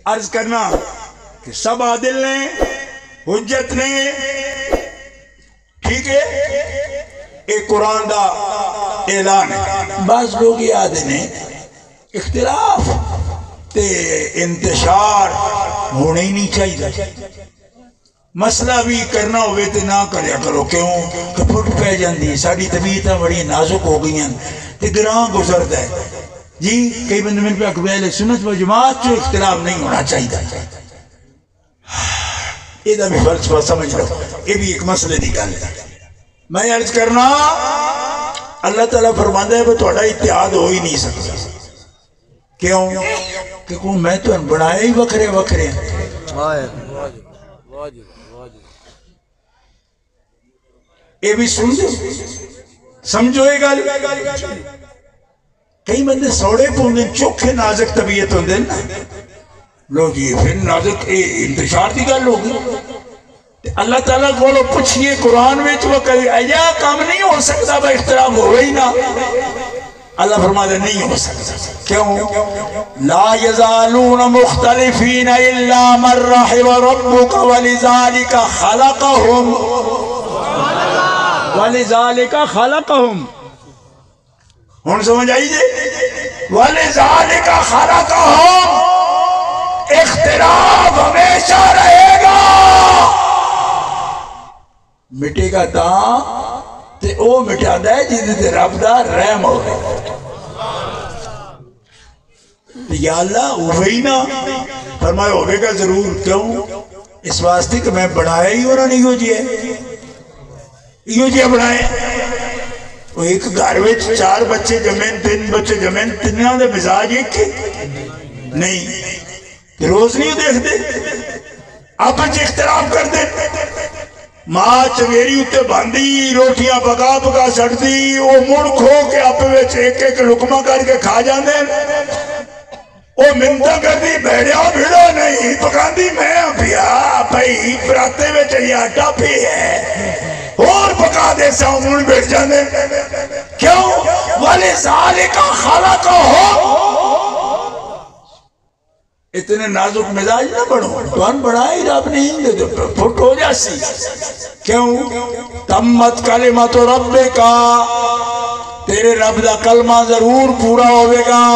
عرض کرنا کہ سب عادل نے، حجت نے، ٹھیک ہے، ایک قرآن دا اعلان ہے۔ بعض لوگ یاد نے اختلاف تے انتشار ہونا ہی نہیں چاہیے، مسئلہ بھی کرنا ہوئے تے نہ کریا کرو، کیوں کہ پھٹ پہ جاندی، ساری طبیعتاں بڑی نازک ہو گئی ہیں تے گراں گزرتا ہے جی۔ کئی بندے میں پہ اہل سنت و جماعت جو اختلاف نہیں ہونا چاہیے، یہ بھی فلسفہ سمجھ لو، یہ بھی ایک مسئلے کی گل ہے۔ میں عرض کرنا اللہ تعالیٰ فرماتا ہے کہ تھوڑا اتحاد ہو ہی نہیں سکتا، کیوں کہ میں تو بنایا ہی وکھرے وکھرے ہیں۔ یہ بھی سمجھو یہ گل، کئی بندے سوڑے پوندے چوکھے نازک طبیعت ہوندے نا، لو جی پھر نازک انتشار دی گل ہوگی۔ اللہ تعالیٰ کو پوچھئے قرآن میں وہ کہے ایجا کام نہیں ہو سکتا، با اختلاف ہوئے ہی نہ، اللہ فرماتا نہیں ہو سکتا، کیوں؟ لا یزالون مختلفین الا من رحم ربک ولذالک خلقہم ولذالک خلقہم۔ ہون سمجھ آئی جے؟ ولذالک خلقہم، اختلاف ہمیشہ رہے گا، مٹے گا تاں تے او مٹا دا ہے جیدے تے رب دا رحم ہو گئے۔ یا اللہ ہوئی نا، فرمایا ہوئے گا ضرور، کیوں؟ اس واسطے کہ میں بڑھایا ہی ہونا نہیں ہو جیے، یہ جیے بڑھائے۔ وہ ایک گھر میں 4 بچے جمین، 3 بچے جمین، تنہاں دے مزاج ایک نہیں، روز نہیں دیکھتے، آپس اختلاف کر دے۔ ماں چویری اتے باندھی، روٹیاں پکا پکا سڑتی، وہ مڑ کھو کے آپ ویچ ایک ایک لکمہ کر کے کھا جاندے، وہ منتہ کر دی بیڑیا بھیڑا نہیں پکاندی میں پیا بھائی پراتے میں چاہیے آٹا پی ہے اور پکا دے سا مڑ بیٹھ جاندے، کیوں؟ وَلِذَالِكَ خَلَقَهُمْ۔ اتنے نازک مزاج نہ بڑھو، تو ان بڑھائی رب نہیں دے تو پھٹ ہو جاسی، کیوں؟ تمت کلمت ربک، تیرے رب دا کلمہ ضرور پورا ہوئے گا،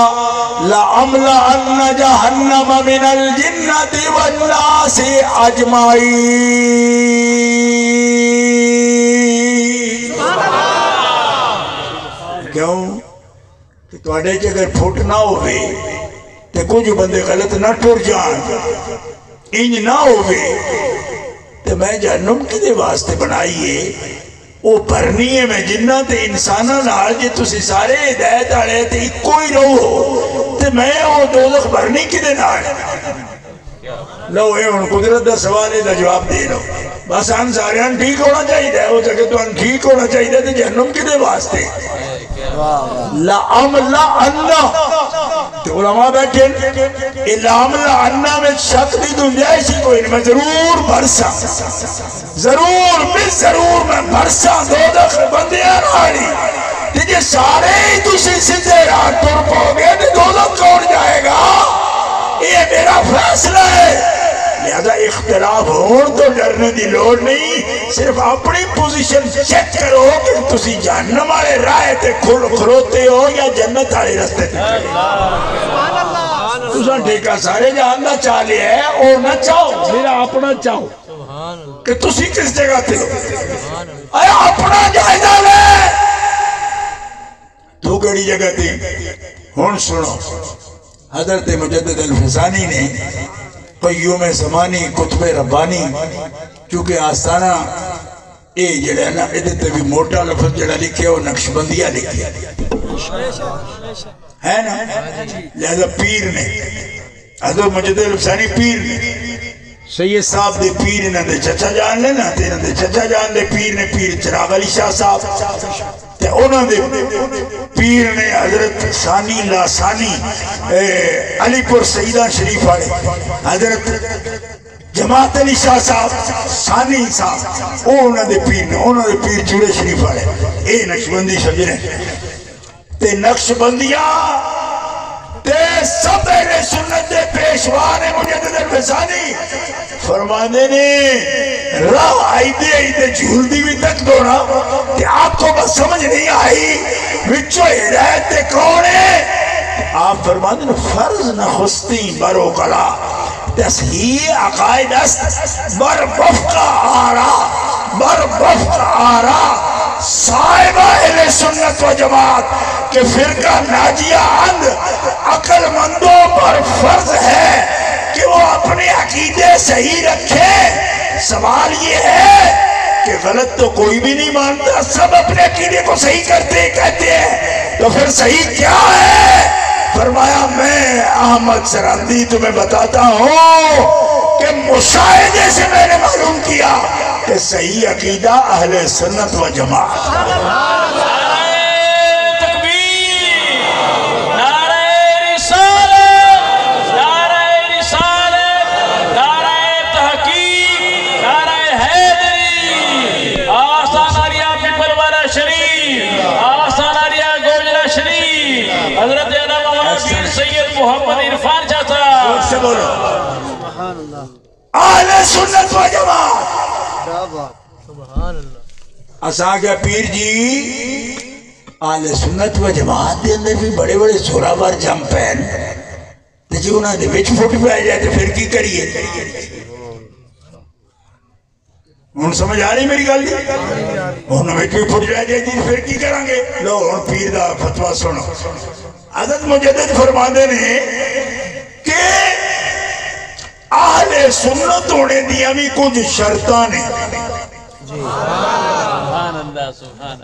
لَأَمْلَأَنَّ جَهَنَّمَ مِنَ الْجِنَّةِ وَالنَّاسِ أَجْمَعِينَ۔ کیوں کہ تواڈے چ اگر پھٹ نہ ہوئے تے کچھ بندے غلط نہ ٹر جان، انج نہ ہوئے تے میں جہنم کی دے واسطے بنائیے، وہ بھرنی ہے میں جنہ تے انسانہ نال جے تسی سارے ہدایت آڑے تے ایک کوئی رہو تے میں وہ دوزخ بھرنی کی دے نال۔ لو اے ان قدرت دا سوالے دا جواب دے لو، بس ان سارے ان ٹھیک ہونا چاہیے، وہ جگہ تو ان ٹھیک ہونا چاہیے تے جہنم کی دے واسطے۔ لَأَمْلَأَنَّ، تو علماء بیٹھے لَأَمْلَأَنَّ میں شک دی گنجائش ہی کوئی نہیں، میں ضرور برسا، ضرور ضرور میں برسا دوزخ بندیاں راڑی، تجھے سارے ہی تسی سدھے راہ ٹر پاؤ گے تو دوزخ کون جائے گا؟ یہ میرا فیصلہ ہے۔ لہذا اختلاف ہون تو ڈرنے دی لوڑ نہیں، صرف اپنی پوزیشن چیک کرو کہ تسی جہنم والے راہ تے کھروتے ہو یا جنت والے رستے تے۔ تساں ٹھیکہ سارے جہان دا چاہ لیا ہے، او نہ چاہو، میرا اپنا چاہو کہ تسی کس جگہ تے ہو، اے اپنا جائزہ لے، تو کڑی جگہ تے۔ ہون سنو، حضرت مجدد الفسانی نے قیوم زمانی کتب ربانی، چونکہ آستانہ اے جڑا نا ادھتے بھی موٹا لفظ جڑا لکھے وہ نقش بندیہ لکھے ہے نا، لہذا پیر نے حضرت مجدد الفسانی پیر نے سید صاحب دے پیر انہاں دے چچا جان لے نا، تے انہاں دے چچا جان دے پیر نے پیر چراغ علی شاہ صاحب، تے انہاں دے پیر نے حضرت ثانی لاسانی علی پور سیدہ شریف آئے، حضرت جماعت علی شاہ صاحب ثانی صاحب، انہاں دے پیر نے، انہاں دے پیر چوڑے شریف آئے، اے نقشبندی شجرے تے نقشبندیاں تے سب اہل سنت دے پیشوان مجھے فسانی فرمانے نے راہ آئی دے جھول دی بھی تک دونا کہ آپ کو بس سمجھ نہیں آئی وچو ہدایت کون ہے؟ آپ فرمانے نے فرض نخستی برو کلا تصحیح عقائد است بر وفق آرا صاحبہ اہل سنت و جماعت کہ فرقہ ناجیہ اند عقل مندوں پر فرض ہے کہ وہ اپنے عقیدے صحیح رکھے۔ سوال یہ ہے کہ غلط تو کوئی بھی نہیں مانتا، سب اپنے عقیدے کو صحیح کرتے کہتے ہیں، تو پھر صحیح کیا ہے؟ فرمایا میں احمد سراندی تمہیں بتاتا ہوں کہ مشاہدے سے میں نے معلوم کیا کہ صحیح عقیدہ اہل سنت و جماعت۔ نعرہ تکبیر، نعرہ رسالت، نعرہ تحقیق، نعرہ حیدری، آستان آریا پیپل والا شریف، آستان آریا گوجرہ شریف، حضرت علامہ پیر سید محمد عرفان چاہتا سے بولو اہل سنت و جماعت۔ اساں کیا پیر جی اہل سنت و جماعت دے اندر بھی بڑے بڑے سوراور جم پین تے جی انہاں دے وچ فٹ پہ جائے تے پھر کی کریے؟ ہن سمجھ آ رہی میری گل جی؟ ہن وچ بھی فٹ جائے جی پھر کی کریں گے؟ لو ہن پیر دا فتویٰ سنو۔ حضرت مجدد فرماندے نے کہ اہل سنت ہونے دیا بھی کچھ شرطاں نے،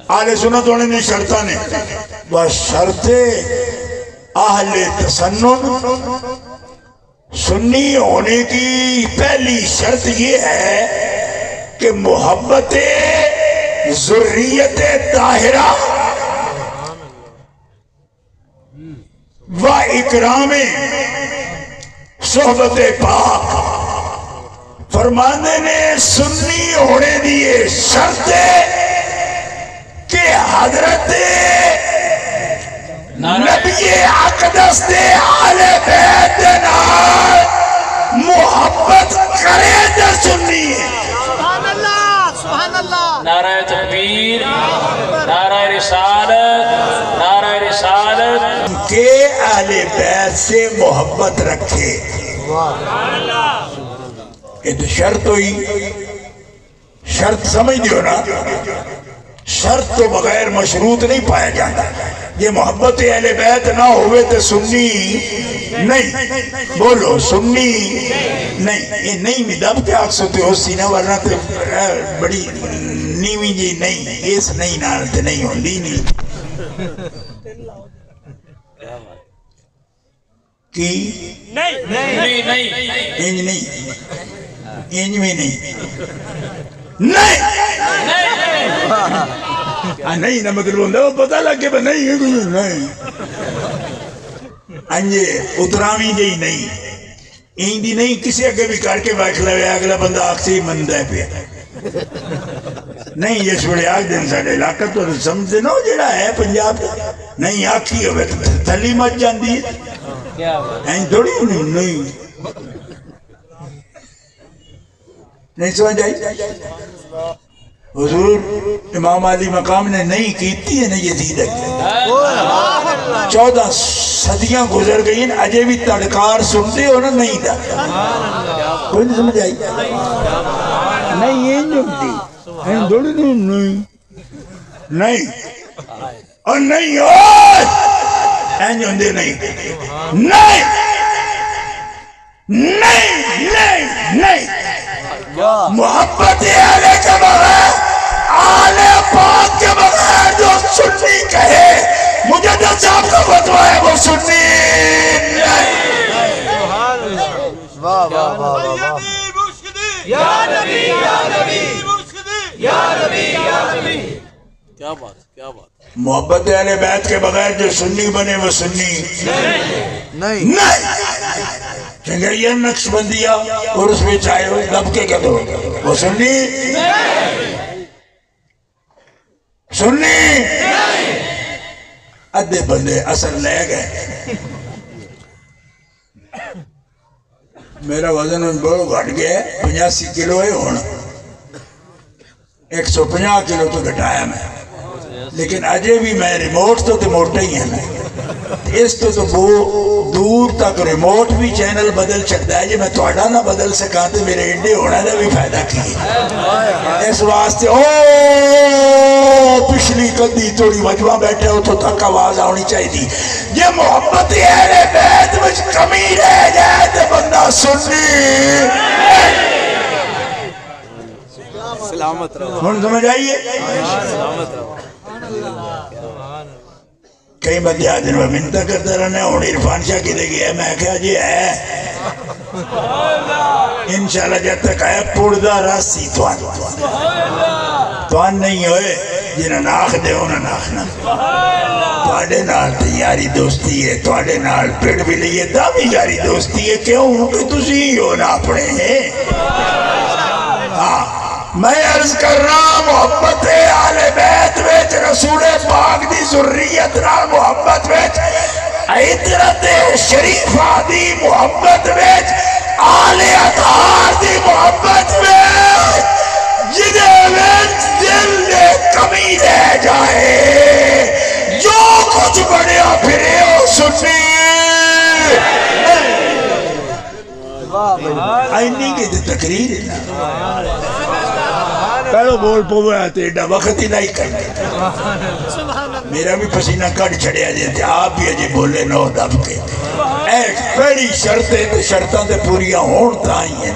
اہل سنت ہونے دی شرطاں نے، بس شرط اہل تسنن سنی ہونے کی پہلی شرط یہ ہے کہ محبت ذریت طاہرہ و اکرام صحبت پاک۔ فرمانے نے سنی ہونے دیئے شرط کہ حضرت نبی اقدس دے آل بیت نال محبت کرے دے سنی ہے۔ سبحان اللہ، سبحان اللہ۔ نعرہ تکبیر، نعرہ رسالت، نعرہ رسالت کہ اہل بیت سے محبت رکھے، یہ تو شرط ہوئی۔ شرط سمجھ دیو نا، شرط تو بغیر مشروط نہیں پایا جاتا۔ یہ محبت اہل بیت نہ ہوئے تو سنی نہیں، بولو سنی نہیں۔ یہ نہیں میں دب کے آگ سوتے ہو سینہ ورنہ تو بڑی نیوی جی نہیں، اس نہیں نارتے نہیں ہوں لی نہیں کی نہیں انج نہیں، انج میں نہیں، نہیں نہیں نہ مطلب ہوندہ وہ پتہ لگے با نہیں ہے کچھ نہیں انجے اترامی جی نہیں، انج دی نہیں کسی اگر بھی کر کے بیٹھ لے اگلا بندہ آکسی مندہ ہے پہ نہیں۔ یہ چھوڑے آگ دن ساڑے علاقہ تو سمجھے نہ جڑا ہے پنجاب نہیں آکھی ہوئے تو تھلی مت جان دی این تھوڑی نہیں نہیں سمجھ آئی۔ حضور امام علی مقام نے نہیں کیتی ہے نا یزید اکبر، 14 صدیاں گزر گئی ہیں اجے بھی تڑکار سنتے ہو نا نہیں دا کوئی نہیں سمجھ آئی نہیں یہ نہیں این تھوڑی نہیں نہیں اور نہیں این ہوندے نہیں نہیں نہیں نہیں نہیں محبت اہل کے بغیر آل پاک کے بغیر جو سنی کہے مجدد صاحب کا فتویٰ ہے وہ سنی نہیں۔ یا نبی یا نبی یا نبی یا نبی۔ کیا بات کیا بات۔ محبت اہل بیت کے بغیر جو سنی بنے وہ سنی نہیں چنگریہ نقش بندیہ اور اس میں چاہے ہوئے لب کے کہتے ہو وہ سنی سنی ادھے بندے اثر لے گئے میرا وزن بہت گھٹ گیا ہے 85 کلو ہے ہونا 150 کلو تو گھٹایا میں لیکن اجے بھی میں ریموٹ تو موٹا ہی ہے نا اس تو دور تک ریموٹ بھی چینل بدل سکتا ہے جی میں توڑا نہ بدل سکا تو میرے انڈے ہونا دا بھی فائدہ کی اس واسطے پچھلی کدی تھوڑی مجمع بیٹھے ہو تو تک آواز آنی چاہیے یہ محبت اہل بیت وچ کمی رہ جائے تو بندہ سنی سلامت رہو ہن سمجھ آئیے کئی بندے آدھر میں منتہ کرتا رہنے ہوں عرفان شاہ کی دے گیا میں کہا جی ہے انشاءاللہ جب تک آئے پوردہ راسی توان نہیں ہوئے جنہاں ناخ دے ہونا ناخنا توڑے نال یاری دوستی ہے توڑے نال پیڑ بھی لئے دا بھی یاری دوستی ہے کیوں کہ تسی ہی ہونا اپنے ہیں میں عرض کر رہا محبت آل بیت ویچ رسول پاک دی ذریت نال محبت ویچ عطرت شریفہ دی محبت ویچ آل اطہار دی محبت ویچ جنہیں ویچ دل نے کمی رہ جائے جو کچھ بڑھیا پھرے ہو سنی آئینی کی تقریر ہے نا پہلو بول پوے آتے ایڈا وقت ہی نہیں کرنے میرا بھی پسینہ کٹ چھڑیا جاتے آپ بھی اجے بولے نو دب کے ایک پہلی شرطیں تو شرطاں تے پوریاں ہون تائی ہیں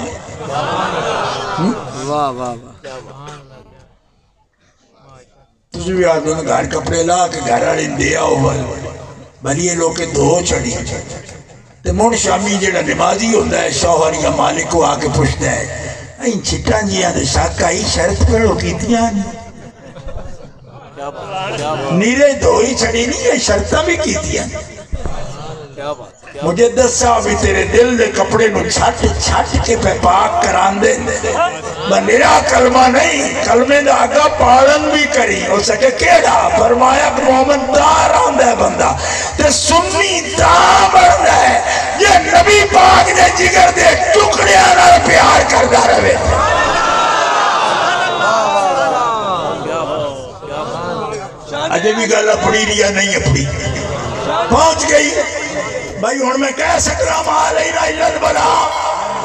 واہ واہ تجھے بھی آدھوں نے گھر کپڑے لا کے گھر آلین دیا ہو بلی یہ لوگ کے دو چڑی تے مون شامی جڑا نمازی ہوندہ ہے شوہر یا مالک کو آکے پوچھتا ہے این چھٹان جی آدھے شاکہ ہی شرط پڑھو کیتیاں نیرے دو ہی چھڑی نہیں ہے شرطہ بھی کیتیاں مجدد صاحب تیرے دل دے کپڑے نو چھٹ کے پہ پاک کران دے بنیرا کلمہ نہیں کلمے دا آگا پاڑن بھی کری ہو سکے کیڑا فرمایا کہ مومن دار آندہ ہے بندہ تے سنی دار بندہ ہے یہ نبی پاک دے جگر دے ٹکڑے آنا پیار کردہ رہے اجے بھی گالہ پڑی ریا نہیں اپنی پہنچ گئی بھائی ہون میں کہہ سکرہ مالینا اللہ البلا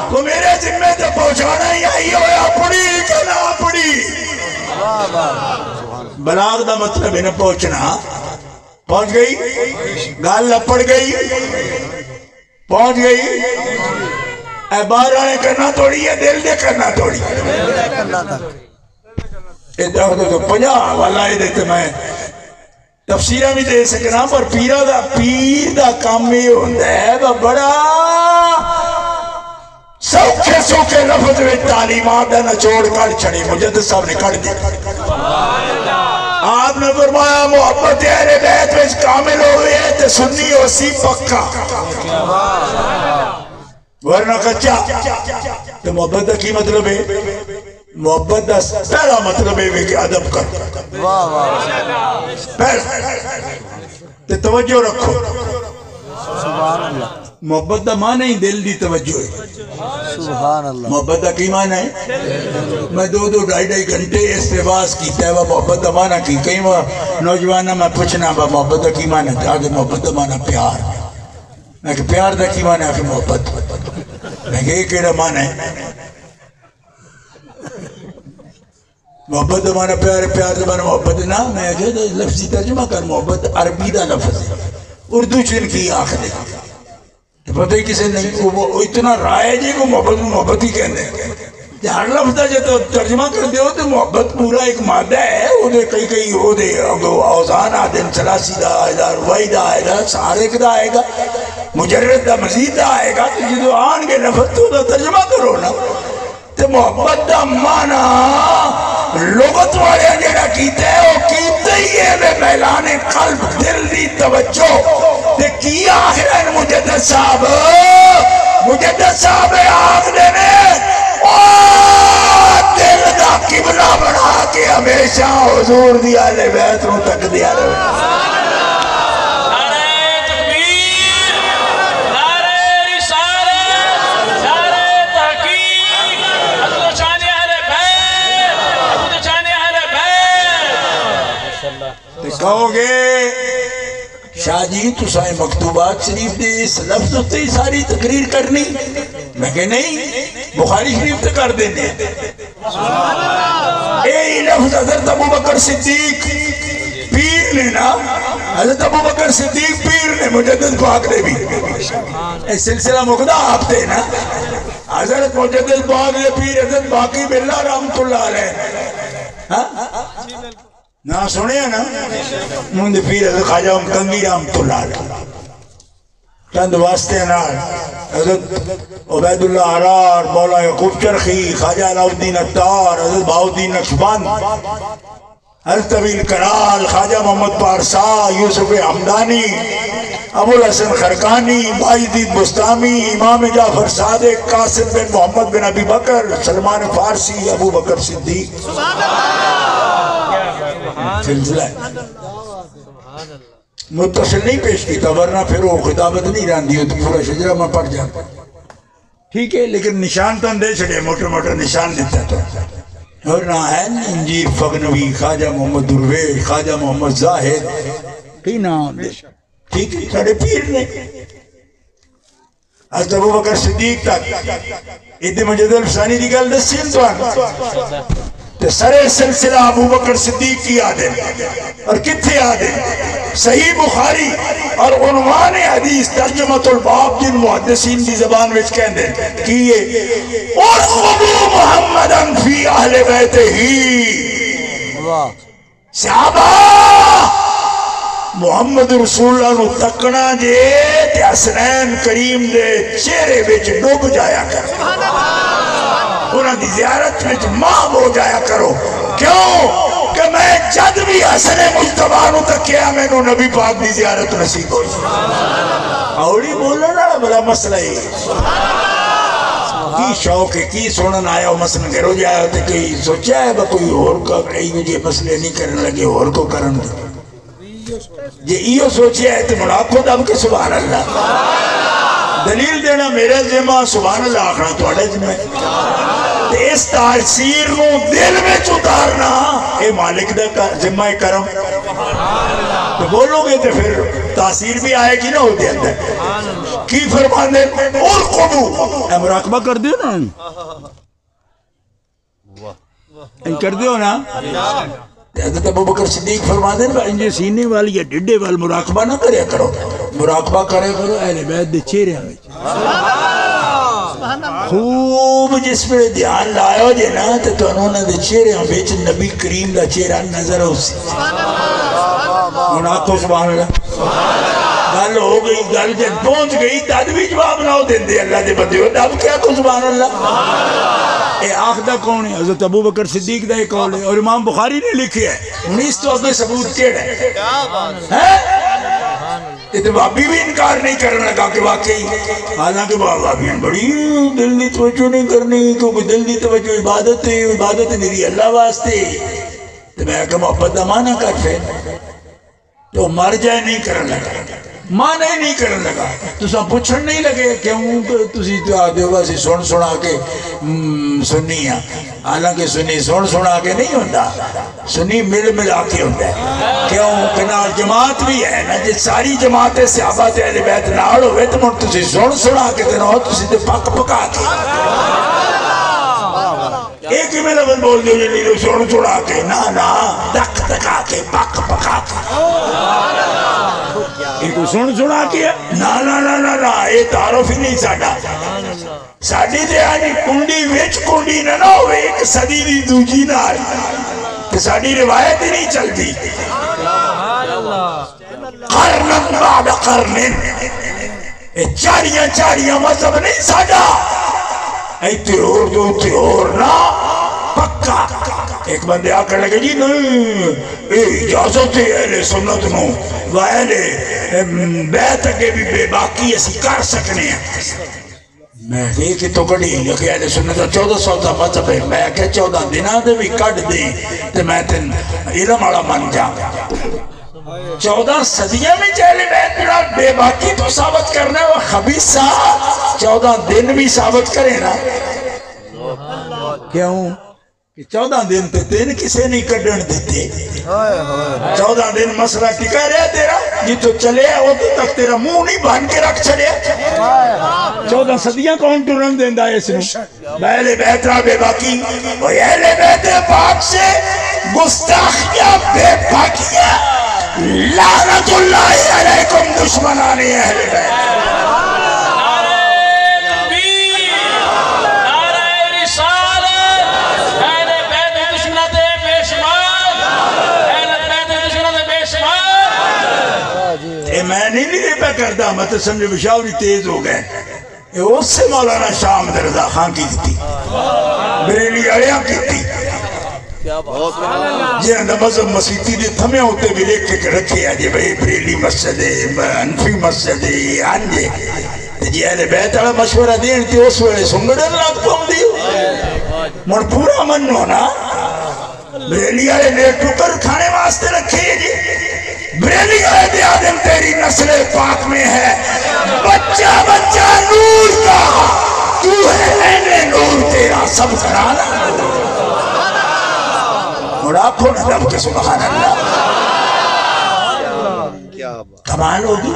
تو میرے ذمہ تے پہنچانا ہی آئی ہویا پڑی کہ نہ پڑی بلاغ دا مطلب انہیں پہنچنا پہنچ گئی گال لپڑ گئی پہنچ گئی اے باہر آنے کرنا توڑی ہے دل دے کرنا توڑی اے دیکھ دو تو 50 والا ہی دیتے میں تفسیرہ بھی دے سکنا پر پیر دا کام میں ہوندہ ہے بڑا سوکھے لفظ میں تعلیمات ہے نچوڑ کر چھڑی مجدد صاحب نے کر دی آپ نے فرمایا محبت اہل بیت میں کامل ہوئے ہے تے سنی ہو سی پکا ورنہ کچا تو محبت دا کی مطلب ہے محبت دا پہلا مطلب ہے کہ ادب کر پہلا تے توجہ رکھو سبحان اللہ محبت دا معنی ہی دل دی توجہ ہے سبحان اللہ محبت دا کی معنی ہے میں 2-2-2.5 گھنٹے اس پہ باز کیتا ہے وہ محبت دا معنی کی کئی نوجوانہ میں پوچھنا محبت دا کی معنی ہے آگے محبت دا معنی پیار میں کہ پیار دا کی معنی ہے کہ محبت میں کہ ایک ایڑا معنی ہے محبت دا معنی پیار دا معنی محبت نا میں کہ لفظی ترجمہ کر محبت عربی دا لفظ ہے اردو چن کی آخر ہے پتہ ہی کسے نہیں وہ اتنا رائے جی کو محبت ہی کہنے ہیں ہر لفظ دا جو ترجمہ کر دے ہو تو محبت پورا ایک مادہ ہے وہ دے کئی ہو دے اوزان آدم سلاسی دا آئے گا روائی دا آئے گا سارک دا آئے گا مجرد دا مزید دا آئے گا تو جدو آن کے لفظ تو ترجمہ کرو نا تو محبت دا مانا لغت والے جڑا کیتے ہیں وہ کیتے ہی ہے میں میلان قلب دل دی توجہ تے کی آخرین مجدد صاحب آخ دینے دل دا قبلہ بنا کے ہمیشہ حضور دی آل بیت رو تک دیا رہے نعرہ تکبیر نعرہ رسالت نعرہ کہو گے شاہ جی تسائیں مکتوبات شریف دے اس لفظ تے ساری تقریر کرنی؟ میں کہ نہیں، بخاری شریف تے کر دینے اے لفظ حضرت ابو بکر صدیق پیر نے نا، حضرت ابو بکر صدیق پیر نے مجدد پاک نے بھی اے سلسلہ مقدہ آپ دے نا، حضرت مجدد پاک نے پیر حضرت باقی باللہ رحمت اللہ علیہ نا سنے ہیں نا مند پیر حضرت خواجہ کنگی رحمت اللہ علیہ چند واسطے نا حضرت عبید اللہ عرار، مولا یعقوب چرخی، خواجہ علاؤالدین عطار، حضرت بہاؤالدین نقشبند، حضرت طویل کرال، خواجہ محمد پارسا، یوسف حمدانی، ابو الحسن خرقانی، بائزید بستامی، امام جعفر صادق، قاسم بن محمد بن ابی بکر، سلمان فارسی، ابو بکر صدیق سلسلہ ہے متصل نہیں پیش کی تھا، ورنہ پھر وہ خطابت نہیں راندی ہوتی، پورا شجرہ میں پڑھ جاتا ٹھیک ہے، لیکن نشان تو اندے چھڑے موٹے موٹے نشان دیتا تو اور نہ ہے انجیر فغنوی، خواجہ محمد درویش، خواجہ محمد زاہد، کئی نام دے ٹھیک ہے ساڑھے پیر نے حضرت ابو بکر صدیق تک ادھے مجد الفسانی دی گل دسین تو سرے سلسلہ ابو بکر صدیق کی آدھیں اور کتھے آدھیں صحیح بخاری اور عنوان حدیث ترجمت الباب جن محدثین دی زبان وچ کہندے کیے اُرْخُبُوا مُحَمَّدًا فی اہل بیتہ ہی صحابہ محمد رسول اللہ نو تکنا جے تے حسنین کریم دے چہرے وچ ڈوب جایا کر انہاں دی زیارت میں ماں ہو جایا کرو کیوں کہ میں جد بھی حسن مجتبہ نو تکیا میں نو نبی پاک دی زیارت نصیب ہوئی اوڑی بولو نا بلا مسئلہ ہی کی شوق ہے کی سنن آیا ہو مسئلہ گرو جایا ہوتے کئی سوچا ہے با کوئی اور کا مجھے مسئلے نہیں کرنے لگے اور کو کرن دے یہ ایو سوچیا ہے تو مناقو دب کے سبحان اللہ دلیل دینا میرے ذمہ سبحان اللہ آخنا تو اڑے ذمہ اس تاثیر نو دل میں چتارنا اے مالک دا ذمہ کرم تو بولو گے تو پھر تاثیر بھی آئے گی نا ہو دے اندر کی فرمان دے اور قبو اے مراقبہ کر دیو نا کر دیو نا حضرت ابو بکر صدیق فرما دیں انجھے سینے والی یا ڈڈے والی مراقبہ نہ کرے کرو مراقبہ کرے کرو اہل بیت دے چہرے ہمیں خوب جس پر دھیان لائے ہو جے نا تو انہوں نے دے چہرے ہمیں نبی کریم دا چہرہ نظر ہو سی مناقب سبحان اللہ گل ہو گئی گل جب پہنچ گئی تد بھی جواب نہ ہو دیں دے اللہ دے بندے ہو اب کیا کو سبحان اللہ اے آخدہ کون ہے حضرت ابو بکر صدیق دا ایک قول ہے اور امام بخاری نے لکھی ہے 19 تو اگے ثبوت کیڑ ہے یہ تو بابی بھی انکار نہیں کرنے لگا کہ واقعی حالانکہ بابی بڑی دل دی توجہ نہیں کرنی کیونکہ دل دی توجہ عبادت ہے عبادت میری اللہ واسطے تو میں کہ محبت دا معنی کر پھر تو مر جائے نہیں کرنے لگا مانے نہیں کرنے لگا تو سب پوچھن نہیں لگے کیوں تسی تو آدھے ہوگا سی سن سنا کے سنی ہیں حالانکہ سنی سن سنا کے نہیں ہوتا سنی مل ملا کے ہوتا ہے کیوں کہ نال جماعت بھی ہے نا جس ساری جماعتیں صحابہ اہل بیت نال ہوئے تو من تسی سن سنا کے دینا ہو تسی تو پک پکا کے ایک ہی میں لفظ بول دیو جنہی لوگ سن سنا کے نا دک دکا کے پک پکا کے ایک سن سنا کیا نا یہ تعارف ہی نہیں ساڑھا ساڑھی دے آنی کنڈی ویچ کنڈی نہ ہوئے ایک صدی دی دوجی نہ آئی کہ ساڑھی روایت ہی نہیں چلتی قرنن بعد قرنن چاریاں مذہب نہیں ساڑھا تیور جو تیور نا پکا ایک بندے آکر لگے جی نہیں اجازت ہے اہل سنت نو و اہل بیت کے بھی بے باقی ایسی کر سکنے ہیں میں دیکھ تو کڑی لکھے اہل سنت 1400 دا مذہب ہے میں کہ 14 دنہ دے بھی کٹ دیں تو میں تن علم آڑا من جاؤں 14 صدیہ میں چہلے بیت بے باقی تو ثابت کرنا ہے وہ خبیصہ 14 دن بھی ثابت کرے نا کیوں کہ 14 دن تے تین کسے نہیں کڈن دیتے 14 دن مسئلہ ٹکا رہا تیرا جتو چلے وہ تک تیرا منہ نہیں بان کے رکھ چھڑے 14 صدیاں کون ٹرن دیندہ ہے اس نے اہل بیت را بے باقی اور اہل بیت پاک سے گستاخیاں بے باقیاں لعنت اللہ علیکم دشمنانی اہل بیت میں نہیں پہ کرتا میں تو سمجھے بشاوری تیز ہو گئے یہ اس سے مولانا شاہ احمد رضا خان کی تھی بریلی آیا کی تھی جی مذہب مسیحی دے تھمے ہوتے بھی لے کے رکھے آجے بھئی بریلی مسجد ہے انفی مسجد ہے آنجے جی اہل بیت والا مشورہ دین تھی اس ویلے سنگڑن لاکھ پہم دیو من پورا من ہونا بریلی آئے لے ٹکر کھانے واسطے رکھے جی بریلی عہد آدم تیری نسل پاک میں ہے بچہ بچہ نور کا تو ہے نور تیرا سب کرانا اور آپ کو ندم کے سبحان اللہ کمال ہوگی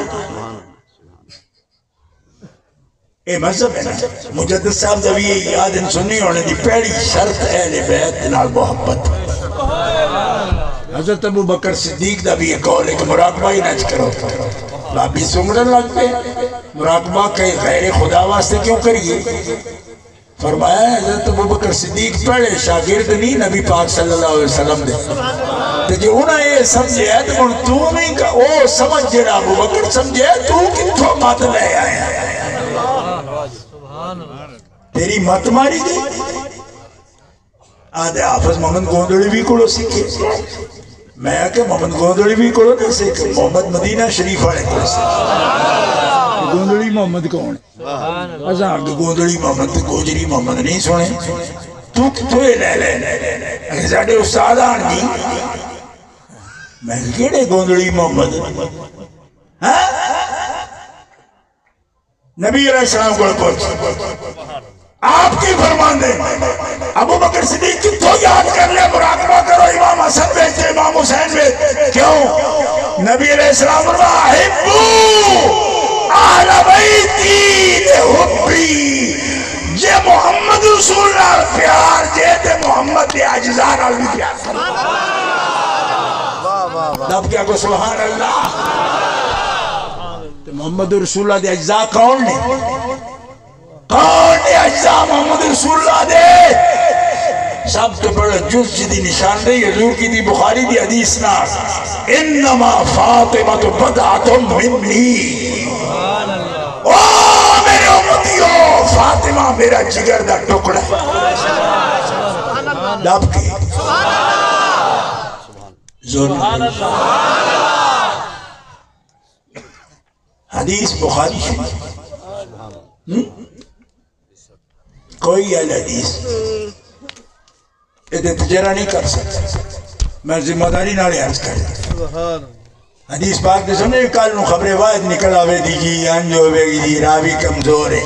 اے مذہب ہے نا مجدد صاحب جب یہ یادن سنی ہونے دی پہلی شرط اہل بیت نال محبت حضرت ابو بکر صدیق دا بھی یہ قول ہے کہ مراقبہ ہی نچ کرو لابی سنگڑن لگ پہ مراقبہ کئی غیر خدا واسطے کیوں کریے فرمایا حضرت ابو بکر صدیق پڑھے شاگرد نہیں نبی پاک صلی اللہ علیہ وسلم دے تو جو انہاں یہ سمجھے ہے تو تو نہیں کہ او سمجھ جڑا ابو بکر سمجھے تو کتھو مات لے آیا تیری مت ماری دی آدھے حافظ محمد گوندڑی بھی کڑو سکھے میں کہ محمد گوندڑی بھی کڑو نہیں سکھے محمد مدینہ شریف والے کڑو سکھے گوندڑی محمد کون ازاں کہ گوندڑی محمد گوجری محمد نہیں سنے تو کتوئے لے اگر ساڑھے استاد آن جی میں کیڑے گوندڑی محمد نبی علیہ السلام کو پہنچ آپ کی فرمان دیں ابو بکر صدیق کی تو یاد کر لے مراقبہ کرو امام حسن بیٹھتے امام حسین بیٹھتے کیوں نبی علیہ السلام فرمایا احبو اہل بیتی لحبی جے محمد رسول اللہ پیار جے تے محمد دے عجزان علوی پیار دب کیا کو سبحان اللہ محمد رسول اللہ دے اجزاء کون نے کون دے اجزاء محمد رسول اللہ دے سب تو بڑا جز جدی نشان دے حضور کی دی بخاری دی حدیث نا انما فاطمہ تو بدعتم منی او میرے امتیوں فاطمہ میرا جگر دا ٹکڑا دب کی سبحان اللہ حدیث بخاری شریف کوئی اہل حدیث یہ تجرہ نہیں کر سکتا میں ذمہ داری نالے عرض کر حدیث پاک دے سمجھے کل نو خبر واحد نکل آوے دی جی انجو بے گی دی راوی کمزور ہے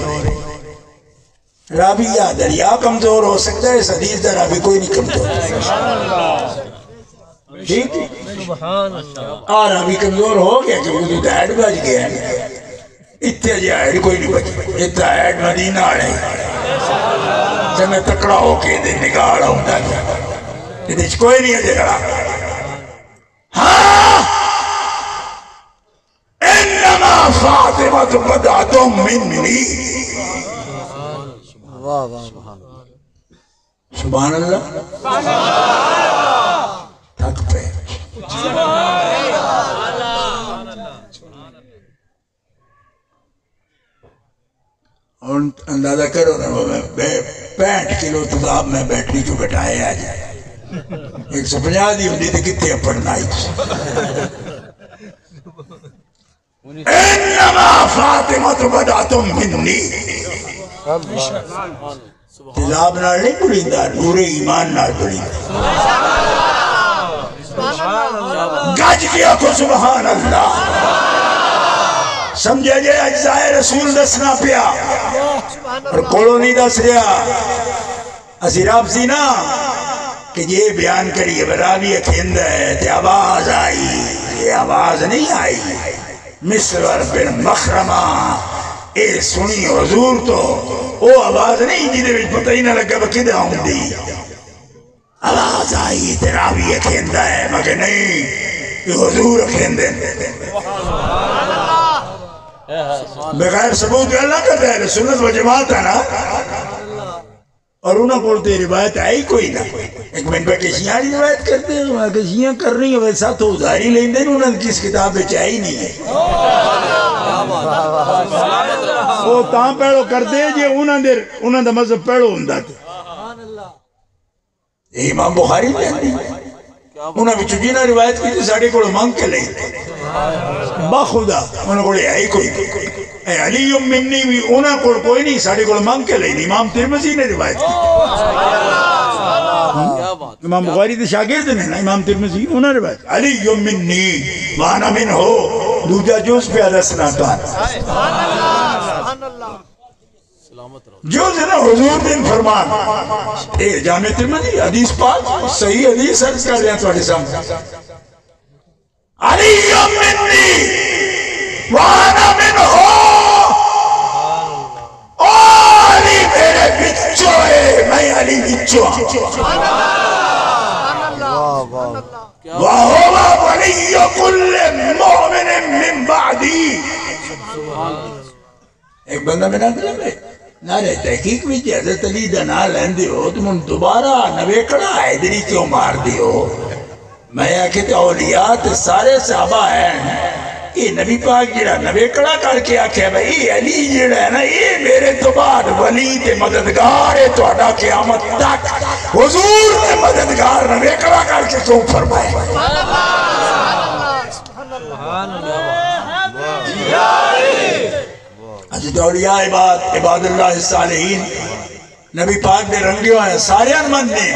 راوی یا دریا کمزور ہو سکتا ہے اس حدیث دا راوی کوئی نہیں کمزور ٹھیک اور ابھی کمزور ہو گیا کہ وہ تو ایڈ بج گیا اتنے جی ایڈ کوئی نہیں بچ اتنا ایڈ مدینہ آڑے جب میں تکڑا ہو کے دے نگاڑا ہوں دا اتنے کوئی نہیں ہے جگڑا ہاں انما فاطمہ تو بدعتم منی سبحان اللہ تھک پہ اور اندازہ کرو نا 65 کلو تذاب میں بیٹری کو بٹھائے آ جائے 150 دی ہوندی تھی کتے پڑھنا ہی انما فاطمہ بدعتم منی تذاب نال نہیں بڑھیندہ نور ایمان نال بڑھیندہ گج کیا کو سبحان اللہ سمجھے جے اجزاء رسول دسنا پیا اور کولو نہیں دس رہا اسی رب سی نا کہ یہ بیان کریے براوی اکھیندہ ہے تے آواز آئی، یہ آواز نہیں آئی مسور بن مخرمہ اے سنی حضور تو وہ آواز نہیں جیدے بھی پتہ ہی نہ لگا بکدہ ہوں دی آواز آئی تے راوی اکھیندہ ہے مگر نہیں یہ حضور اکھیندہ بغیر ثبوت اللہ کرتا ہے سنت و جماعت ہے نا اور انہوں بولتے روایت آئی کوئی نہ ایک منٹ پہ کشیاں روایت کرتے ہیں کشیاں کر رہی ہیں ویسا تو ادھاری لیں دیں انہوں نے کس کتاب میں چاہی نہیں ہے وہ تاں پیڑو کرتے ہیں جی انہوں نے مذہب پیڑو ہندہ تھے امام بخاری میں انہوں نے جنہاں روایت کی تھی ساڑھے کو مانگ کے لیں بخدا انہوں کو آئی کوئی اے علی منی بھی انہوں کو کوئی نہیں ساڑھے کو مانگ کے لیں امام ترمذی نے روایت کی امام بخاری تھے شاگرد نے نا امام ترمذی انہوں نے روایت علی منی وانا من ہو دوجہ جوز پہ عدہ سناتان جو ہے نا حضور دن فرمان اے جامع ترمذی حدیث پاک صحیح حدیث عرض کر رہے ہیں توڑے سامنے علی منی وانا من ہو علی میرے بچو ہے میں علی بچو وَهُوَ وَلِيُّ كُلِّ مُؤْمِنٍ مِّن بَعْدِي ایک بندہ میں نہ دلے میں نارے تحقیق بھی کہ حضرت علی دنا لیندے ہو تم ان دوبارہ نویکڑا حیدری کیوں مار دیو میں کہتے اولیاء سارے صحابہ ہیں یہ نبی پاک جڑا نویکڑا کر کے آکھے بھئی علی جڑا ہے نا یہ میرے تو بعد ولی تے مددگار ہے تو اڈا قیامت تک حضور تے مددگار نویکڑا کر کے کیوں فرمائے حضرت اولیاء عباد اللہ الصالحین نبی پاک نے رنگے ہوئے سارے انمند نے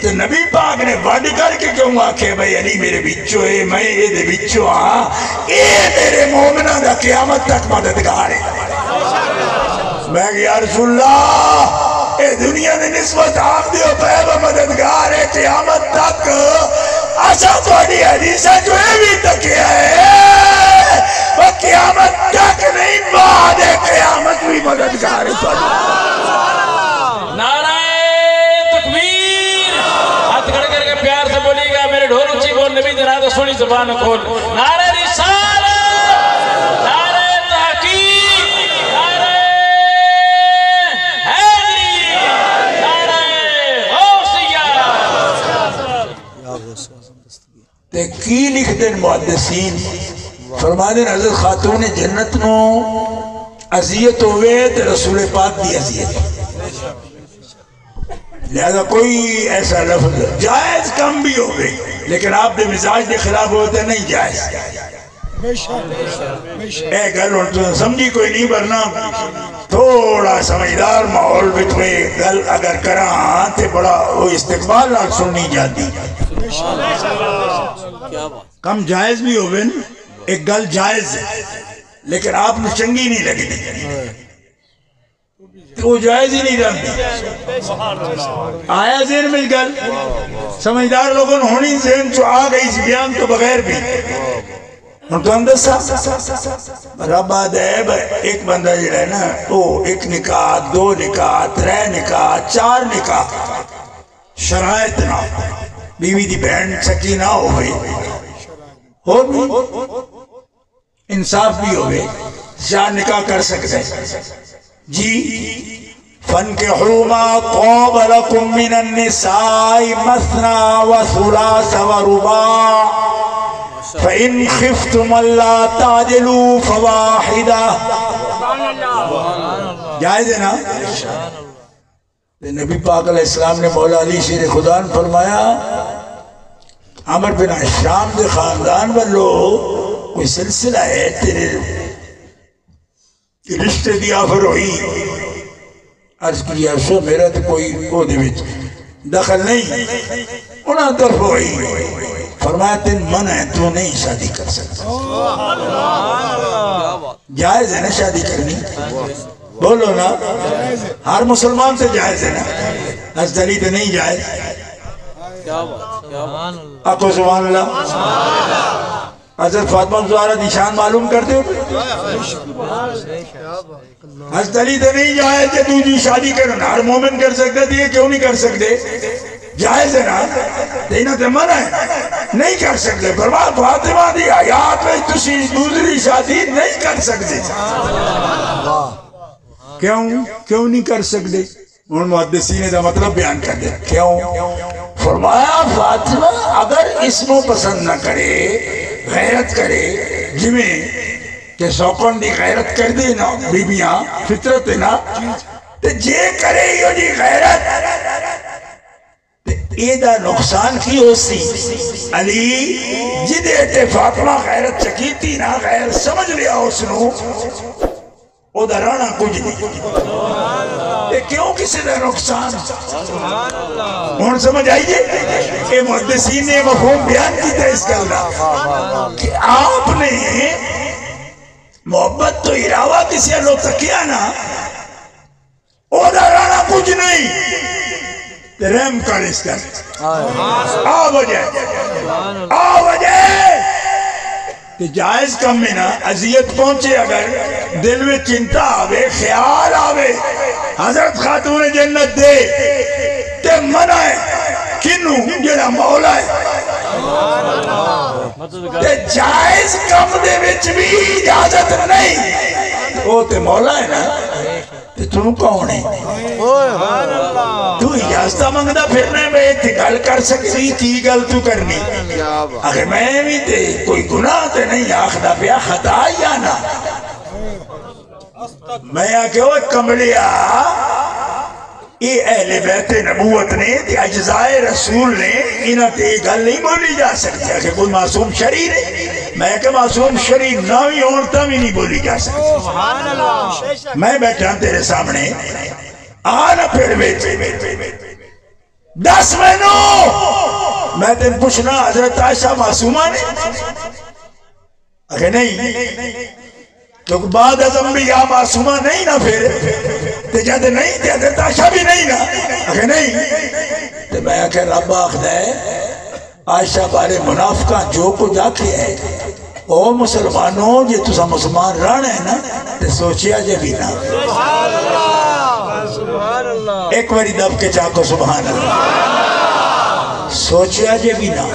تو نبی پاک نے وڈ کر کے کیوں آکھے بھئی علی میرے بچو ہے میں یہ دے بچو ہاں یہ میرے مومنہ دا قیامت تک مددگار ہے میں کہ یا رسول اللہ اے دنیا نے نسبت آپ دیو پہبہ مددگار ہے قیامت تک اچھا توڑی حدیثہ جو ہے بھی تکیا ہے وہ قیامت تک نہیں بعد قیامت بھی مددگار ہے نعرہ تکبیر ہاتھ کھڑے کر کے پیار سے بولی گا میرے ڈھول اچھی بول نبی دینا تو سنی زبان کھول نعرہ رسالت نعرہ تحقیق نعرہ حیدری نعرہ غوثیہ تے کی لکھ دن محدثین فرما دن حضرت خاتون جنت نو عذیت ہوئے تے رسول پاک دی عذیت لہذا کوئی ایسا لفظ جائز کم بھی ہوئے لیکن آپ دے مزاج دے خلاف ہوتے نہیں جائز اے گل تو سمجھی کوئی نہیں برنا تھوڑا سمجھدار ماحول بتوے گل اگر کراں تے بڑا وہ استقبال نہ سننی جاتی کم جائز بھی ہوئے ایک گل جائز ہے لیکن آپ نے چنگی نہیں لگی دی وہ جائز ہی نہیں رہتی آیا ذہن میں گل سمجھدار لوگوں نے ہونی ذہن چو آ گئی اس بیان تو بغیر بھی ہم تو اندر سا رب آدھے ایک بندہ جڑا ہے نا وہ ایک نکاح دو نکاح ترے نکاح چار نکاح شرائط نہ بیوی دی بہن سکی نہ ہوئے ہو بھی انصاف بھی ہوئے چار نکاح کر سکتے جی فَانْكِحُوا مَا طَابَ لَكُم مِّنَ النِّسَاءِ مَثْنَىٰ وَثُلَاثَ وَرُبَاعَ فَإِنْ خِفْتُمْ أَلَّا تَعْدِلُوا فَوَاحِدَةً جائز ہے نا نبی پاک علیہ السلام نے مولا علی شیر خدا نے فرمایا عمر بن شام دے خاندان والو کوئی سلسلہ ہے تیرے رشتے دی آفر ہوئی عرض کیا سو میرا تو کوئی وہ دے وچ دخل نہیں انہاں طرف ہوئی فرمایا تین من ہے تو نہیں شادی کر سکتا جائز ہے نا شادی کرنی بولو نا ہر مسلمان سے جائز ہے نا حضرت علی تو نہیں جائز آکو سبحان اللہ. حضرت فاطمہ زہرا دی شان معلوم کرتے ہو؟ حضرت علی تو نہیں جائے کہ دوسری شادی کرنا ہر مومن کر سکتے تھے، یہ کیوں نہیں کر سکتے؟ جائز ہے نا، دینا تو منع ہے، نہیں کر سکتے. فرمایا فاطمہ دی حیات میں تسی دوسری شادی نہیں کر سکتے. کیوں نہیں کر سکتے؟ ان محدثین دا مطلب بیان کر دے. کیوں؟ فرمایا فاطمہ اگر اس کو پسند نہ کرے، غیرت کرے، جمیں کہ سوکن دی غیرت کر دے نا بیبیاں، فطرت ہے نا، تو جے کرے یہ دی غیرت ایدہ نقصان کی ہو سی. علی جدے تے فاطمہ غیرت چکیتی نا، غیر سمجھ لیا اس نو، او درانا کچھ نہیں. یہ کیوں کسی دا نقصان؟ ہون سمجھ آئیے کہ محدثین نے مفہوم بیان کی تھا اس گلہ کہ آپ نے محبت تو علاوہ کسی اللہ تکیا نا، او درانا کچھ نہیں. رحم کر اس کا آ وجہ کہ جائز کم میں نا عذیت پہنچے، اگر دل میں چنتا آوے، خیال آوے حضرت خاتون جنت دے تے منع ہے کنوں جڑا مولا ہے. تے جائز کم دے وچ بھی اجازت نہیں، وہ تے مولا ہے نا، تے تم کون ہے؟ تو اجازتہ منگدہ پھرنے میں تے گل کر سکتی، کی گل تو کرنی؟ اگر میں بھی تے کوئی گناہ تے نہیں آخدہ پیا، خطا یا نا. میں آکے وہ کملیا یہ اہل بیت نبوت نے تے اجزائے رسول نے انہاں تے یہ گل نہیں بولی جا سکتی کہ کوئی معصوم شرعی ہے. میں کہ معصوم شرعی ناوی عورتہ بھی نہیں بولی جا سکتی. میں بیٹھا تیرے سامنے آنا پھر بیٹھے 10 مہینوں میں تین پوچھنا حضرت عائشہ معصومہ نے؟ اگر نہیں کیونکہ بعد ازم بھی یا معصومہ نہیں نا، پھر تے جد نہیں تے حضرت عائشہ بھی نہیں نا. اگر نہیں تے میں کہ رب آخدہ ہے عائشہ بارے منافقہ جو کو جا کے ہے، او مسلمانوں جے تسا مسلمان رہنا ہے نا تے سوچیا جے بھی نا. ایک باری دب کے چاکو سبحان اللہ. سوچیا جے بھی نا،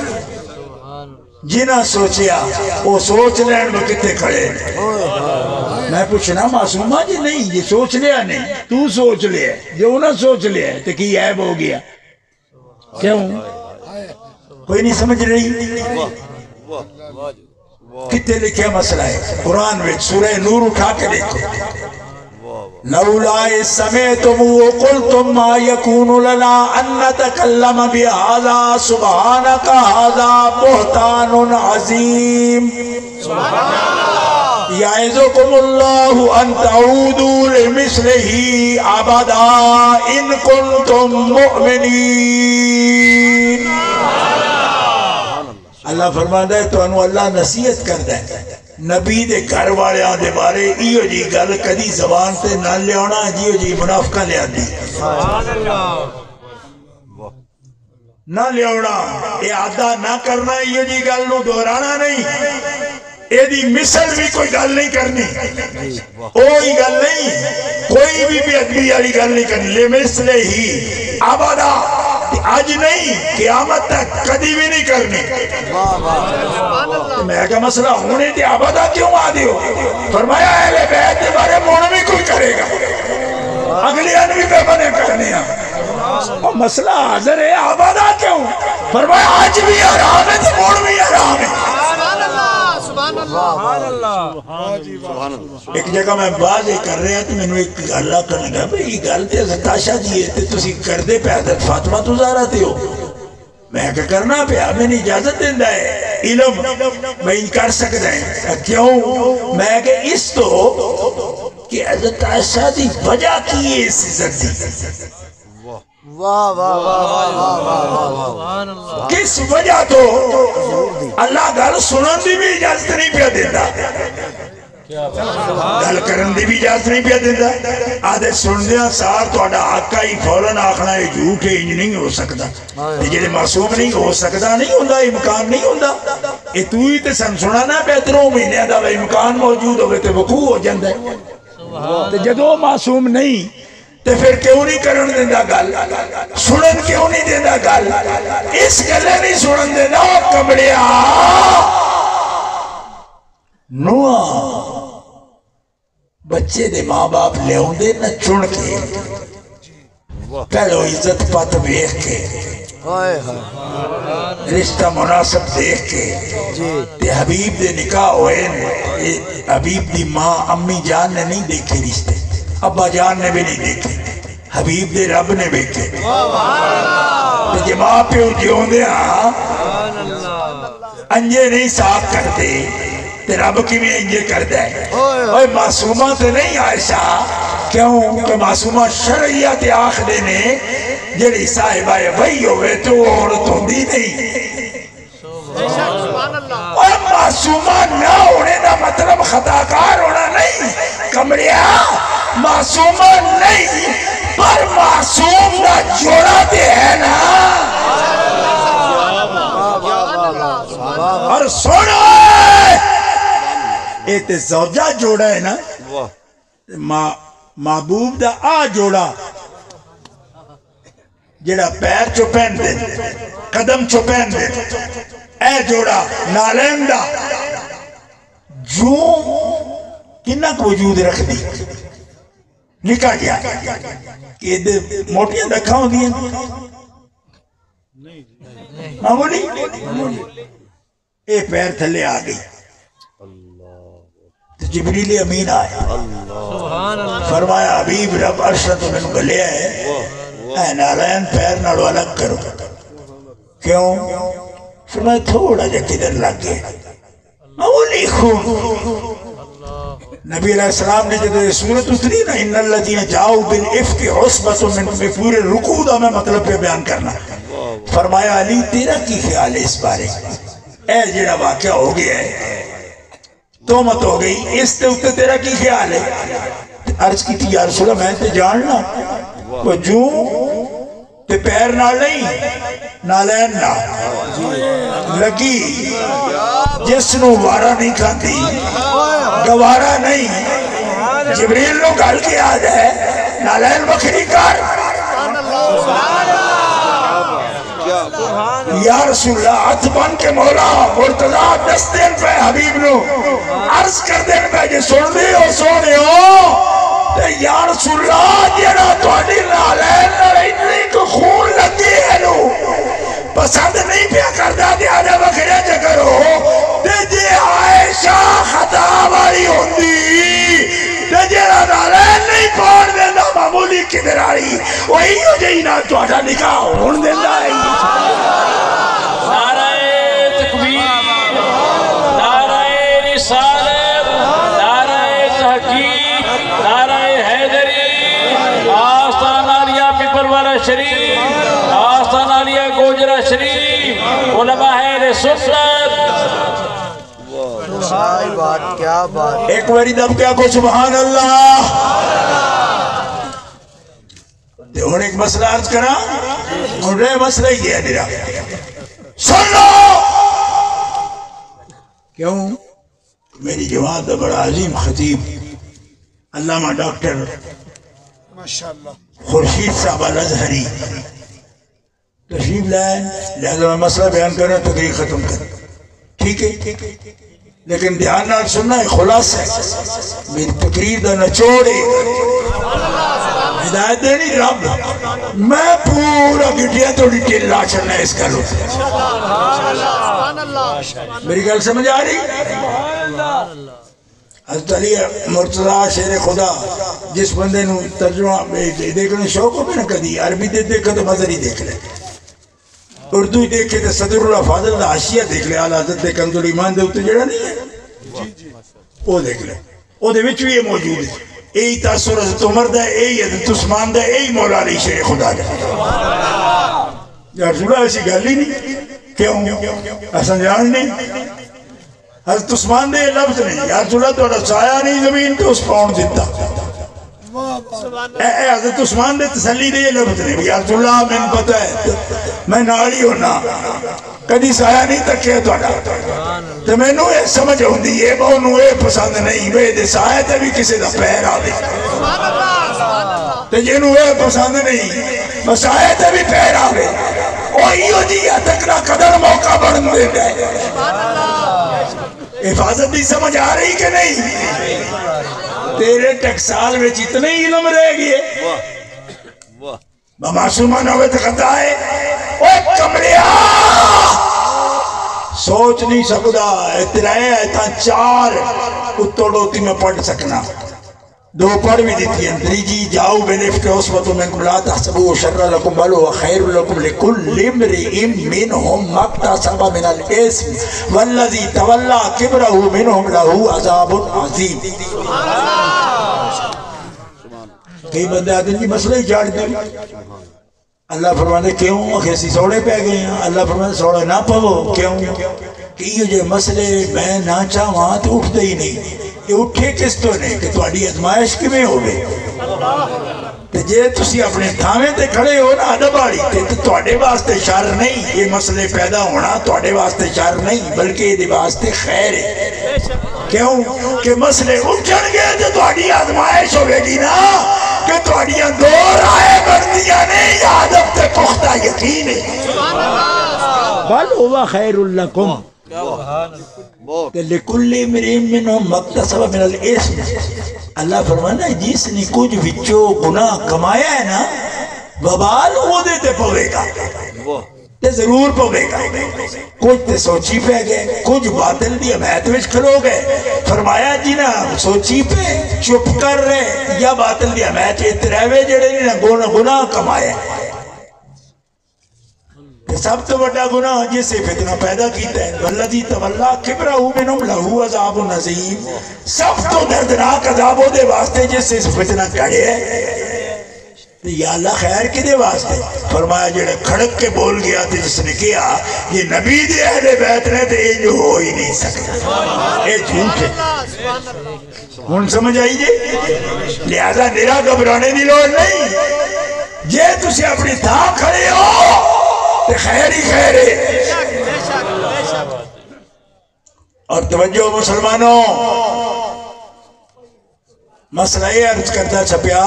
جنہ سوچیا وہ سوچ لین میں کتے کھڑے. میں پوچھنا معصومہ جی نہیں، یہ سوچ لیا نہیں، تو سوچ لیا، جو نہ سوچ لیا تو کی عیب ہو گیا؟ کیوں؟ کوئی نہیں سمجھ رہی؟ کتے لکھے مسئلہ ہے قرآن میں سورہ نور اٹھا کے دیکھو. لولا سمعتم وقلتم ما يكون لنا ان نتكلم بهذا سبحانك هذا بهتان عظيم. يعظكم الله ان تعودوا لمثله ابدا ان كنتم مؤمنين. اللہ فرماتا ہے تو انو اللہ نصیحت کرتا ہے نبی دے گھر والے آدھے بارے ایو جی گل کدی زبان تے نہ لے آنا، جیو جی منافقہ لے آدھی نہ لے آنا، اے آدھا نہ کرنا، ایو جی گل نو دہرانا نہیں، اے دی مثل بھی کوئی گل نہیں کرنی، کوئی گل نہیں، کوئی بھی ادبی والی گل نہیں کرنی. لے مثل ہی آبادا آج نہیں قیامت تک کدی بھی نہیں کرنی. میں کہا مسئلہ ہونے تھی آبادہ کیوں آدھی ہو؟ فرمایا اہل بیت کے بارے مون بھی کوئی کرے گا، اگلی انوی پہ بنے کرنے ہیں. اور مسئلہ حاضر ہے آبادہ کیوں؟ فرمایا آج بھی حرام ہے تو مون بھی حرام ہے. ایک جگہ میں بازے کر رہے ہیں تو میں نے ایک گلہ کرنے گا بھئی یہ گل تے حضرت عائشہ جی ہے تسی کر دے پہ حضرت فاطمہ تو زہرا تے ہو. میں کہا کرنا پہ میں نے اجازت دیندہ ہے، علم میں ان کر سکتا ہے. کیوں؟ میں کہ اس تو کہ حضرت عائشہ دی وجہ کی ہے اس عزت دی. کس وجہ تو اللہ گل سنن دی بھی اجازت نہیں پہ دیتا. گل کرن دی بھی اجازت نہیں پیا دیندا آدھے سندیاں سار تہاڈا حق آئی فوراً آکھنا یہ جھوٹ ہے انج نہیں ہو سکدا تے جڑے معصوم نہیں ہو سکدا نہیں ہوندا امکان نہیں ہوندا اے تو ہی تے سن سنانا پیا 3 مہینے دا امکان موجود ہوے تے وقوع ہو جاندا ہے تے جدوں معصوم نہیں تے پھر کیوں نہیں کرن دیندا گل سنن کیوں نہیں دیندا گل اس گلے نہیں سنن دیندا او کمڑیا نوح بچے دے ماں باپ لے ہوندے نہ چن کے پہلو عزت پت ویکھ کے رشتہ مناسب دیکھ کے تے حبیب دے نکاح ہوئے حبیب دی ماں امی جان نے نہیں دیکھے رشتے ابا جان نے بھی نہیں دیکھے حبیب دے رب نے دیکھے تے جے ماں پیو جیوندے ہاں انجے نہیں صاف کرتے تے رب کی بھی انجے کردہ ہے اوہ معصومہ تے نہیں عائشہ کیوں کہ معصومہ شرعیت آخ دینے جڑی صاحبہ بھائی ہوئے تو عورت ہوندی نہیں اور معصومہ نہ ہونے دا مطلب خطاکار ہونا نہیں کمڑیا معصومہ نہیں پر معصوم دا جوڑا دے ہے نا اور سنو ایتے زوجہ جوڑا ہے نا محبوب دا آ جوڑا جڑا پیر چپین دے قدم چپین دے اے جوڑا نالین دا جو کنہ کو وجود رکھ دی نکا گیا کہ دے موٹیاں دکھا ہوں دیا معمولی اے پیر تھلے آ گئی جبریل امین آیا فرمایا حبیب رب عرشت میں گلے ہے اے نالین پیر نالو الگ کرو کیوں فرمایا تھوڑا جا کدھر لگ گئے مولی خون نبی علیہ السلام نے جب سورت اتری نا ان الذین جاؤ بالعفک عصبت من پورے رکوع دا میں مطلب پہ بیان کرنا فرمایا علی تیرا کی خیال ہے اس بارے اے جڑا واقعہ ہو گیا ہے تومت ہو گئی اس تے اتے تیرا کی خیال ہے عرض کی تھی یا رسول اللہ میں تے جاننا وہ جو تے پیر نہ نہیں نالین نہ لگی جس نو وارا نہیں کھاتی گوارا نہیں جبریل نو گل کے آج ہے نالین بکری کر یا رسول اللہ ہاتھ بن کے مولا مرتضیٰ دس دن پہ حبیب نو عرض کر دن پہ جے سن دے ہو سونے ہو تے یا رسول اللہ جیڑا توڑی نالین اتنی کو خون لگی ہے نو پسند نہیں پیا کردہ دے آجا بکرے جگرو تے جے عائشہ خطا والی ہوندی تے جیڑا نالین نہیں پوڑ دینا معمولی کدھر آئی وہی ہو جائی نا توڑا نکاح ہون دینا ہے نعرہ تکبیر نعرہ رسالت نعرہ تحقیق نعرہ حیدری آستان عالیہ پیپلوالہ شریف آستان عالیہ گوجرہ شریف علماء اہل سنت کیا بات ایک واری دب کیا کو سبحان اللہ دے ہون ایک مسئلہ عرض کرا ہون رہے مسئلہ ہی گیا دیرا سن لو کیوں میری جوان دا بڑا عظیم خطیب علامہ ڈاکٹر خورشید صاحب الازہری تشریف لائیں لہذا میں مسئلہ بیان کرنا تقریر ختم کر ٹھیک ہے لیکن دھیان نال سننا ہے خلاص ہے میری تقریر دا نچوڑے ہدایت دینی رب میں پورا گٹیا تو ڈیٹیل لا چلنا ہے اس کا لوگ میری گل سمجھ آ رہی حضرت علی مرتضیٰ شیر خدا جس بندے نو ترجمہ دیکھنے شوق ہو میں نہ کدی عربی دیکھا تو مظہر ہی دیکھ لے اردو دیکھے تو صدر اللہ فاضل دا حاشیہ دیکھ لے آل حضرت دے کنز الایمان دے اتے جڑا نہیں ہے وہ دیکھ لے وہ دے وچ بھی یہ موجود ہے ای تاثر حضرت عمر دا ای حضرت عثمان دا ای مولا علی شیر خدا دا یا رسول اللہ ایسی گل ہی نہیں کیوں اصلا جان نہیں حضرت عثمان نے لفظ نہیں یا رسول اللہ تو سایہ نہیں زمین تو اس پاؤنڈ دیتا اے حضرت عثمان نے تسلی دے لفظ نہیں یا رسول اللہ میں پتہ ہے میں ناڑی ہونا کدی سایہ نہیں تکے تو میں نو یہ سمجھ ہوندی یہ بہو نو یہ پسند نہیں بے دے سایہ تے بھی کسی دا پیر آدھے تے جنو یہ پسند نہیں بس سایہ تے بھی پیر آدھے اوہیو جی یا تکنا قدر موقع بڑھن دے گئے حفاظت بھی سمجھ آ رہی کہ نہیں تیرے ٹکسال میں اتنے علم رہ گئے معصومان ہوئے تو خطا ہے اوہ کمریا سوچ نہیں سکتا اترائے ایتا 4 اتوڑوتی میں پڑھ سکنا 2 پڑھ بھی دیتی ہیں دریجی جاؤ بنفق عصبت منکم لا تحسبوا شر لکم بل هو خیر لکم لکل امرئ منهم ما اکتسب من الاثم والذی تولی کبرہ منهم له عذاب عظیم کئی بندے آتے ہیں کہ مسئلہ ہی جاڑ دیں اللہ فرمانے کیوں کیسی سوڑے پہ گئے ہیں اللہ فرمانے سوڑے نہ پہو کیوں کہ یہ جو مسئلے میں نہ چاہواں تو اٹھتے ہی نہیں یہ اٹھے کس تو نہیں کہ تھوڑی ازمائش کی میں ہوگے کہ جے تسی اپنے تھامے تے کھڑے ہو نا دباڑی تے تھوڑے واسطے شر نہیں یہ مسئلے پیدا ہونا تھوڑے واسطے شر نہیں بلکہ یہ واسطے خیر ہے کیوں کہ مسئلے اٹھن گئے تو تھوڑی ازمائش ہوگے گی نا کہ تھوڑیاں 2 رائے بڑھتیاں نہیں یادب تے پختہ یقین ہے بل ہوا خیر لکم کہ لکل امرئ منہم ما اکتسب من الاثم اللہ فرمانا ہے جس نے کچھ وچو گناہ کمایا ہے نا وبال وہ دیتے پوے گا تے ضرور پوے گا کچھ تے سوچی پہ گئے کچھ باطل دی حمایت وچ کھلو گئے فرمایا جی نا سوچی پہ چپ کر رہے یا باطل دی حمایت اتراوے جڑے نے گناہ کمایا سب تو بڑا گناہ جسے فتنہ پیدا کیتا ہے والذی تولی کبرہ منہم لہ عذاب عظیم سب تو دردناک عذابوں دے واسطے جسے فتنہ کڑے ہے یا اللہ خیر کے دے واسطے فرمایا جڑے کھڑک کے بول گیا تھے جس نے کیا یہ نبی دے اہل بیت نے تو یہ جو ہو ہی نہیں سکتا یہ جھوٹ ہے ہون سمجھ آئی جے لہذا نرا گھبرانے دی لوڑ نہیں جے تسی اپنی تھا کھڑے ہو خیر ہی خیر ہے اور توجہ مسلمانوں مسئلہ یہ عرض کرتا چھپیا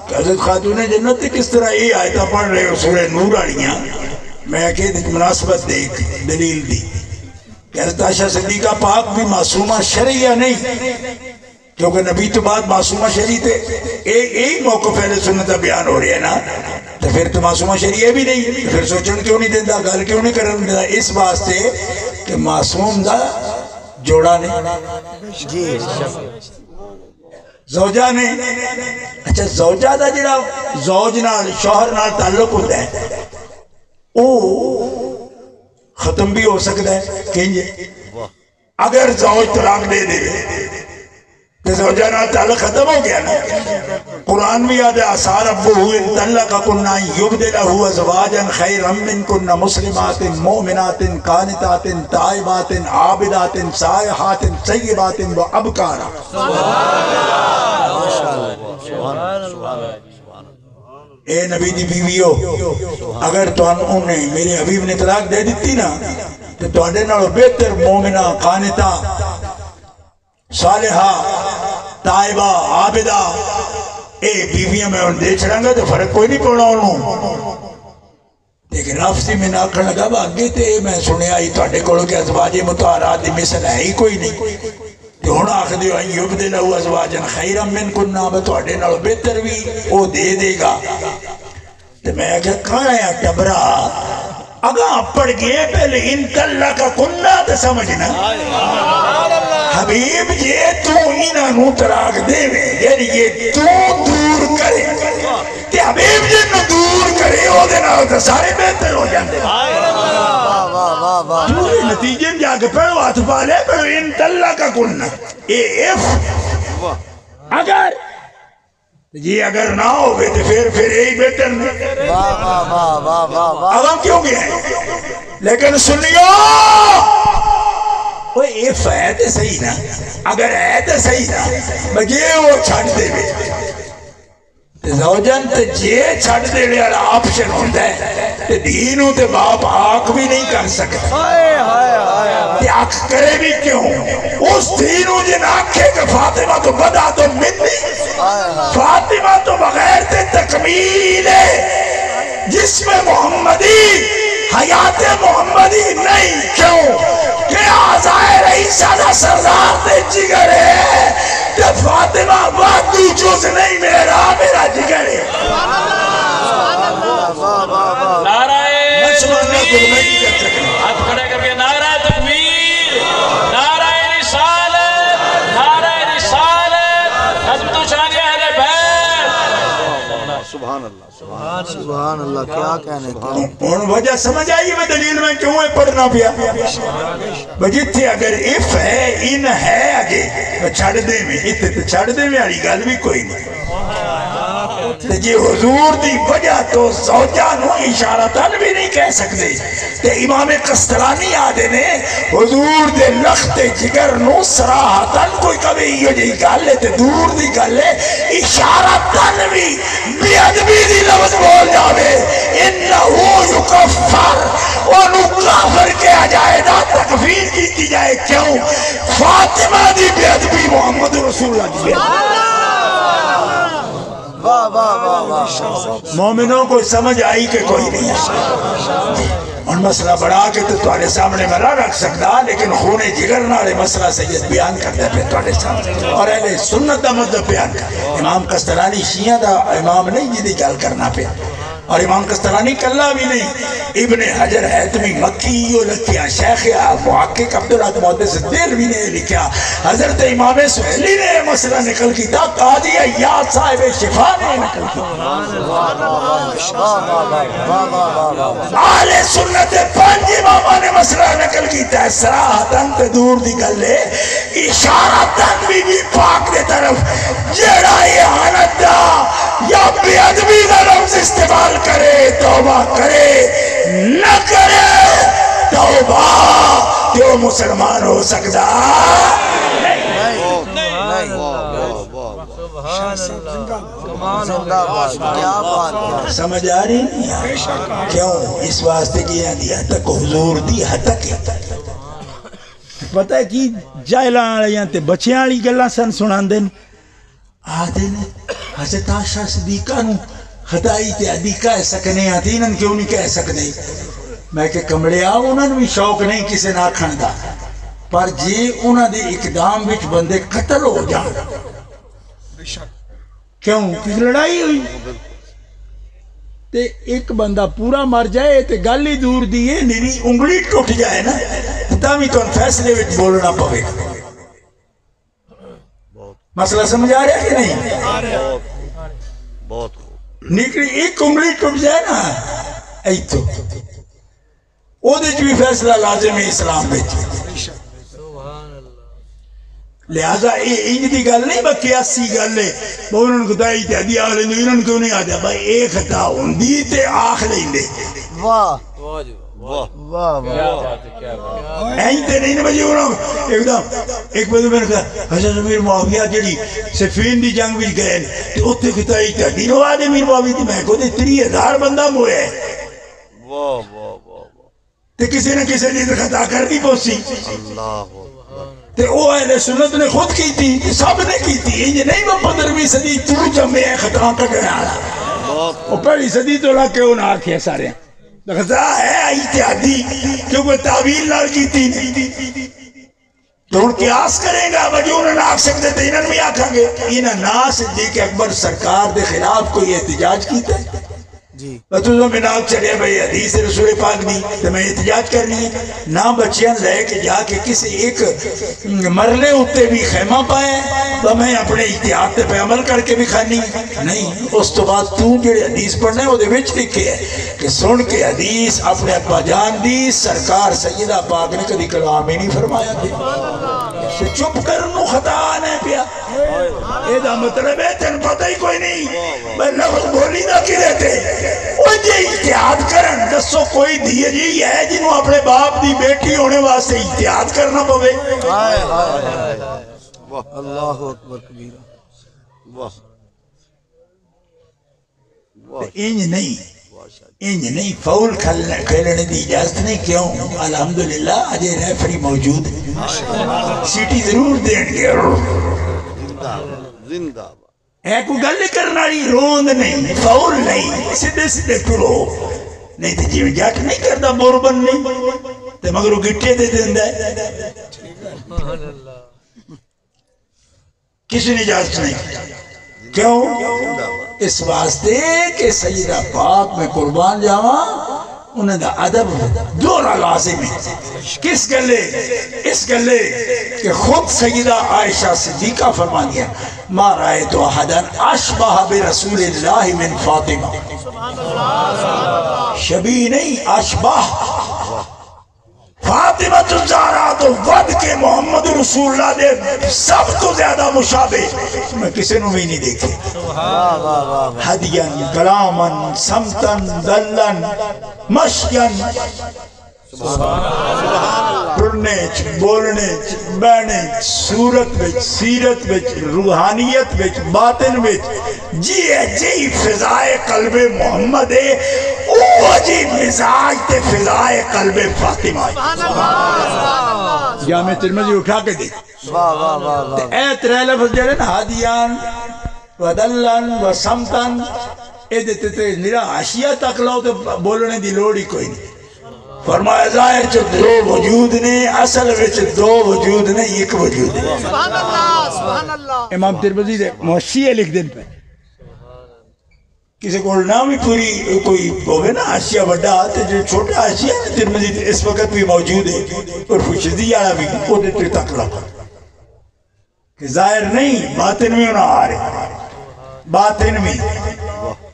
کہ حضرت خاتون جنت کس طرح یہ آیتہ پڑھ رہے ہو سورہ نور آڑیاں میں کہ مناسبت دیکھ دلیل دی کہ حضرت عائشہ صدیقہ پاک بھی معصومہ شرعیہ نہیں کیونکہ نبی تو بعد معصومہ شرعی تھے ایک موقع پہلے سنتہ بیان ہو رہی ہے نا تو پھر تو معصومہ شریعہ بھی نہیں پھر سوچن کیوں نہیں دیتا گل کیوں نہیں کرن دیتا اس واسطے کہ معصوم دا جوڑا نہیں زوجہ نے اچھا زوجہ دا جڑا زوج نال شوہر نال تعلق ہوتا ہے او ختم بھی ہو سکتا ہے کہیں اگر زوج طلاق دے دے تو زوجہ نال تعلق ختم ہو گیا نا قرآن میں یاد ہے آثار ربہ ان طلقکن یبدلہ ازواجا خیرا منکن مسلمات مومنات قانتات تائبات عابدات سائحات سیبات و ابکارا اے نبی دی بیویو اگر تو انہیں میرے حبیب نے طلاق دے دیتی نا تو تواڈے نالوں بہتر مومنہ قانتہ صالحہ تائبہ عابدہ اے بیویاں میں ان دے چھڑاں گا تو فرق کوئی نہیں پڑھنا انہوں لیکن لفظی میں ناکھن لگا با آگے تے میں سنے آئی تو اڈے کولو کہ ازواج مطہرات دی مثل ہے ہی کوئی نہیں کہ ہونا آخ دیو آئی یبدلہ ازواجا خیرا منکن نام تو اڈے نالو بہتر بھی وہ دے دے گا تو میں کہا کہاں ہے ٹبرا اگاں پڑھ گئے پہلے ان طلقکن تو سمجھنا حبیب یہ تو انہوں طلاق دے میں یعنی یہ تو دور کرے کہ حبیب جنہوں دور کرے وہ دینا ہوتا سارے بہتر ہو جاندے دوری نتیجے میں جا کے پڑھو ہاتھ پالے پڑھو ان طلقکن اے ایف اگر جی اگر نہ ہوگے تو پھر یہی بہتر نہیں اگر کیوں گئے ہیں لیکن سنیو وہ ایف ہے تے صحیح نا اگر ہے تے صحیح نا بجے وہ چھڑ دے بے زوجن تے جے چھڑ دے لے آپشن ہوتا ہے تے دینوں تے باپ آنکھ بھی نہیں کر سکتا تے آنکھ کرے بھی کیوں اس دینوں جن آنکھے کہ فاطمہ تو بدا تو منی فاطمہ تو بغیر تے تکمیل ہے جسم محمدی حیات محمدی نہیں کیوں کہ آزائے رئیسہ دا سردار تے جگر ہے تے فاطمہ وادو جز نہیں میرا جگر ہے نعرہ ہاتھ کھڑے کر کے نعرہ تکبیر نعرہ رسالت نعرہ رسالت عظمت شان اہل بیت سبحان اللہ سبحان اللہ کیا کہنے کیا ان وجہ سمجھ آئی میں دلیل میں کیوں ہے پڑھنا پیا بجیتھے اگر اف ہے ان ہے اگے چھڑ دے میں اتھے تو چھڑ دے میں آلی گل بھی کوئی نہیں جی حضور دی وجہ تو زوجانوں اشارتاً بھی نہیں کہہ سکتے کہ امام قسطلانی آدھے نے حضور دے لخت جگر نو سراحتاً کوئی کبھی یہ جی گالے تے دور دی گالے اشارتاً بھی بیادبی دی لفظ بول جاوے انہو یکفر انہو کافر کیا جائے نا تکفیر کی جائے کیوں فاطمہ دی بیادبی محمد رسول اللہ دی بیادبی مومنوں کو سمجھ آئی کہ کوئی نہیں ہے اور مسئلہ بڑھا کے تو تمہارے سامنے میں نہ رکھ سکتا لیکن خون جگر نالے مسئلہ سید بیان کرتا ہے تمہارے سامنے اور اہل سنت دا مطلب بیان کرتا امام قسطلانی شیعہ دا امام نہیں جدی گل کرنا پہ اور امام قسطلانی کلہ بھی نہیں ابن حجر حیتمی مکی و لکھیا شیخ محقق عبداللہ محدث دہلوی نے لکھیا حضرت امام سہیلی نے مسئلہ نکل کی تا قاضی ایاد صاحب شفا نے نکل کی آل سنت پانچ امامہ نے مسئلہ نکل کی تا سراحتاً تے دور دی گل لے اشارتاً بھی پاک دے طرف جیڑا احانت دا یا بے ادبی دا لفظ استعمال کرے توبہ کرے نہ کرے توبہ کیوں مسلمان ہو سکتا سمجھ آ رہی نہیں کیوں اس واسطے کیا دیا تک حضور دی حتک پتہ ہے کہ جائلہ آلیاں تے بچیاں آلی گلہ سن سنان دیں آدھے نے حضرت عائشہ صدیقہ نو خدائی تے ادھی کہہ سکنے آتی انہوں کیوں نہیں کہہ سکنے میں کہ کمڑے آؤ انہوں بھی شوق نہیں کسے نہ کھندا پر جی انہوں دے اقدام بچ بندے قتل ہو جاؤ کیوں کس لڑائی ہوئی تے ایک بندہ پورا مر جائے تے گالی دور دیئے میری انگلی ٹوٹ جائے نا تامی تو ان فیصلے وچ بولنا پوے مسئلہ سمجھ آ رہا ہے کہ نہیں بہت نکلی ایک انگلی ٹوٹ جائے نا ایتو او دیچ بھی فیصلہ لازم ہے اسلام بیچ لہذا یہ دی گل نہیں بکی اسی گل ہے وہ انہوں نے خدائی تے ادھی آخ لیں انہوں نے کیوں نہیں آدھا بھائی ایک خطا ہوندی تے آخ لیں دے واہ واہ این تے نہیں بجے انہوں ایک بدو میں نے کہا حضرت امیر معاویہ جڑی سفین دی جنگ بھی گئے تے اتھے خطائی تے ادھی نو آدھے امیر معاویہ دی میں کو دے 30,000 بندہ موئے تے کسی نے کسی نے خطا کر دی پوسی تے او اہل سنت نے خود کی تھی سب نے کی تھی یہ نہیں وہ 15ویں صدی تو جمعے خطا تک رہا وہ پہلی صدی تو لگ کے انہاں آکھے سارے خطا ہے اتحادی کیونکہ تعویل نال کی تھی تو ان قیاس کریں گا وجہ انہوں نے آکھ سکتے تھے انہوں نے آکھا گے انہوں نا صدیق اکبر سرکار دے خلاف کوئی احتجاج کی تھے تو میں ناک چڑھے بھئی حدیث رسول پاک دی تو میں احتجاج کرنی ہے نہ بچیاں لے کے جا کے کسی ایک مرلے ہوتے بھی خیمہ پائے تو میں اپنے احتیاط پہ عمل کر کے بھی کھانی نہیں اس تو بعد تو جڑے حدیث پڑھنے وہ دے وچ لکھے ہے کہ سن کے حدیث اپنے ابا جان دی سرکار سیدہ پاک نے کدی کلام ہی نہیں فرمایا تھے چپ کرنو خطا آنے پیا یہ دا مطلب ہے تن پتہ ہی کوئی نہیں میں لفظ بولی نہ کی دیتے وہ جے احتیاط کرن تو دسو کوئی دھی جی ہے جنہوں اپنے باپ دی بیٹی ہونے واسطے احتیاط کرنا پوے؟ اللہ اکبر کبیرہ. انج نہیں فاؤل کھیلنے دی اجازت نہیں. کیوں؟ الحمدللہ اجے ریفری موجود ہے, سیٹی ضرور دیں گے. زندہ ہے کوئی گل کرنا نہیں, روند نہیں, فاؤل نہیں, سیدھے سیدھے ٹرو. نہیں تو جی جٹ نہیں کرتا بوربن نہیں تو مگر وہ گٹے دے دیندہ ہے. کسی نے اجازت نہیں. کیوں؟ اس واسطے کہ سیدہ پاک میں قربان جاواں انہیں دا ادب دورا لازم ہے. کس گلے؟ اس گلے کہ خود سیدہ عائشہ صدیقہ فرما دیا ما رأیت احدا اشبہ برسول اللہ من فاطمہ. شبیہ نہیں, اشبہ. فاطمہ الزہرا تو ود کے محمد رسول اللہ دے سب تو زیادہ مشابہ میں کسی نے بھی نہیں دیکھے. ہدین کلامن سمتن دلن مشین, ٹرنے بولنے بہنے صورت بچ سیرت بچ روحانیت بچ باطن بچ جی ہے جی فضائے قلب محمد ہے وہ جی مزاج تے فضائے قلب فاطمہ. جامع ترمذی اٹھا کے دیکھ اے ترے لفظ جڑے نا ہادیان و دلن و سمتن اے دیتے تے نرا حاشیہ تک لاؤ تو بولنے دی لوڑی کوئی نہیں. فرمایا ظاہر چو دو وجود نے, اصل وچ دو وجود نے, ایک وجود ہے. سبحان اللہ سبحان اللہ. امام ترمذی دے محشیہ لکھ دن پہ کسی کو نام ہی پوری کوئی ہوگے نا حاشیہ بڑا آتے جو چھوٹا حاشیہ ہے ترمذی اس وقت بھی موجود ہے اور خوشدی آیا بھی وہ دیتے تک لگا کہ ظاہر نہیں باطن میں انہاں آ رہے باطن میں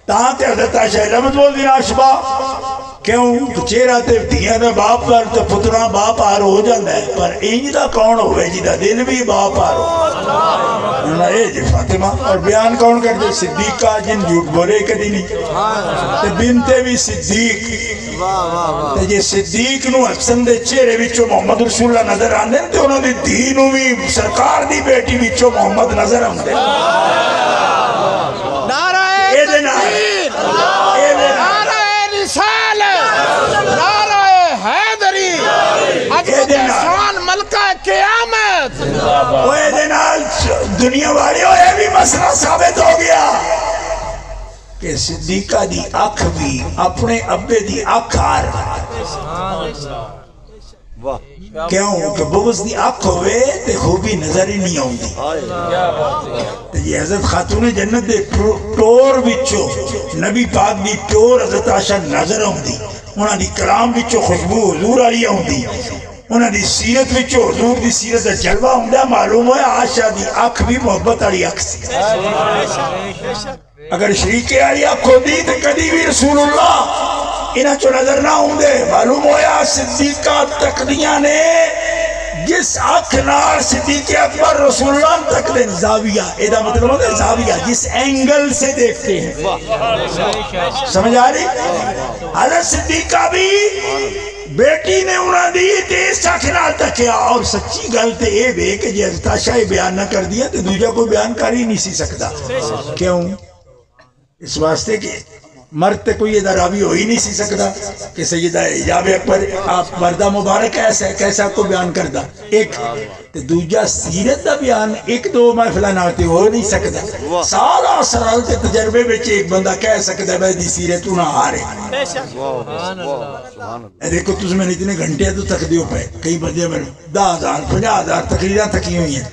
تاہتے حضرت عائشہ رحمت بول دینا اشبہ. کیوں؟ چہرہ تے دھیاں دا باپ پر تو پترہ باپ آر ہو جاندہ ہے پر اینج دا کون ہوئے جی دا دل بھی باپ آر ہو. انہوں نے جی فاطمہ اور بیان کون کرتے صدیقہ جن جھوٹ بولے کدی نہیں تے بنتے بھی صدیق تے جی صدیق نو حسن دے چہرے وچوں محمد رسول اللہ نظر آندے تے انہوں نے دینوں بھی سرکار دی بیٹی وچوں محمد نظر آندے. نعرہ تکبیر, نعرہ رسالت, نعرہ حیدری, حضرت شان ملکہ قیامت. وہ دنال دنیا والی ہوئے بھی مسئلہ ثابت ہو گیا کہ صدیقہ دی اکھ بھی اپنے ابے دی اکھ آر. کیوں کہ بغض دی اکھ ہوئے تے خوبی نظر ہی نہیں آؤں دی. یہ حضرت خاتون جنت دے ٹور بچو نبی پاک دی ٹور حضرت عائشہ نظر آؤں دی. انہاں دی کلام بچو خوشبو حضور آلی آؤں دی. انہاں دی سیرت بچو حضور دی سیرت دا جلوہ ہوں دا. معلوم ہے عائشہ دی اکھ بھی محبت آلی اکھ سی. اگر شریک آلی اکھ ہو دی تو کدی بھی رسول اللہ انہاں چو نظر نہ ہوں دے. معلوم ہویا صدیقہ تقدیاں نے جس اکھ نار صدیق اکبر رسول اللہ تک دے زاویہ, ایدہ مطلب ہوتا ہے زاویہ جس اینگل سے دیکھتے ہیں. سمجھ آ رہی؟ حضرت صدیقہ بھی بیٹی نے انہاں دی تیز اکھ نار تکیا اور سچی گلتے اے بے کہ جی حضرت عائشہ بیان نہ کر دیا تو دوجہ کوئی بیان کر ہی نہیں سی سکتا. کیوں؟ اس واسطے کہ مرد تے کوئی ادھر راوی ہو ہی نہیں سی سکتا کہ سیدہ حجاب اکبر آپ مردہ مبارک ایسا ہے کیسا کو بیان کردہ. ایک تے دوجہ سیرت دا بیان ایک دو محفلہ نہ ہوتے ہو نہیں سکتا. سارا سرال تے تجربے بچے ایک بندہ کہہ سکتا ہے بھائی دی سیرت نہ آ رہے. دیکھو تُس میں نے اتنے گھنٹے تو تک دیو پہ کئی بندے میں 10,000 50,000 تقریرہ تکی ہوئی ہیں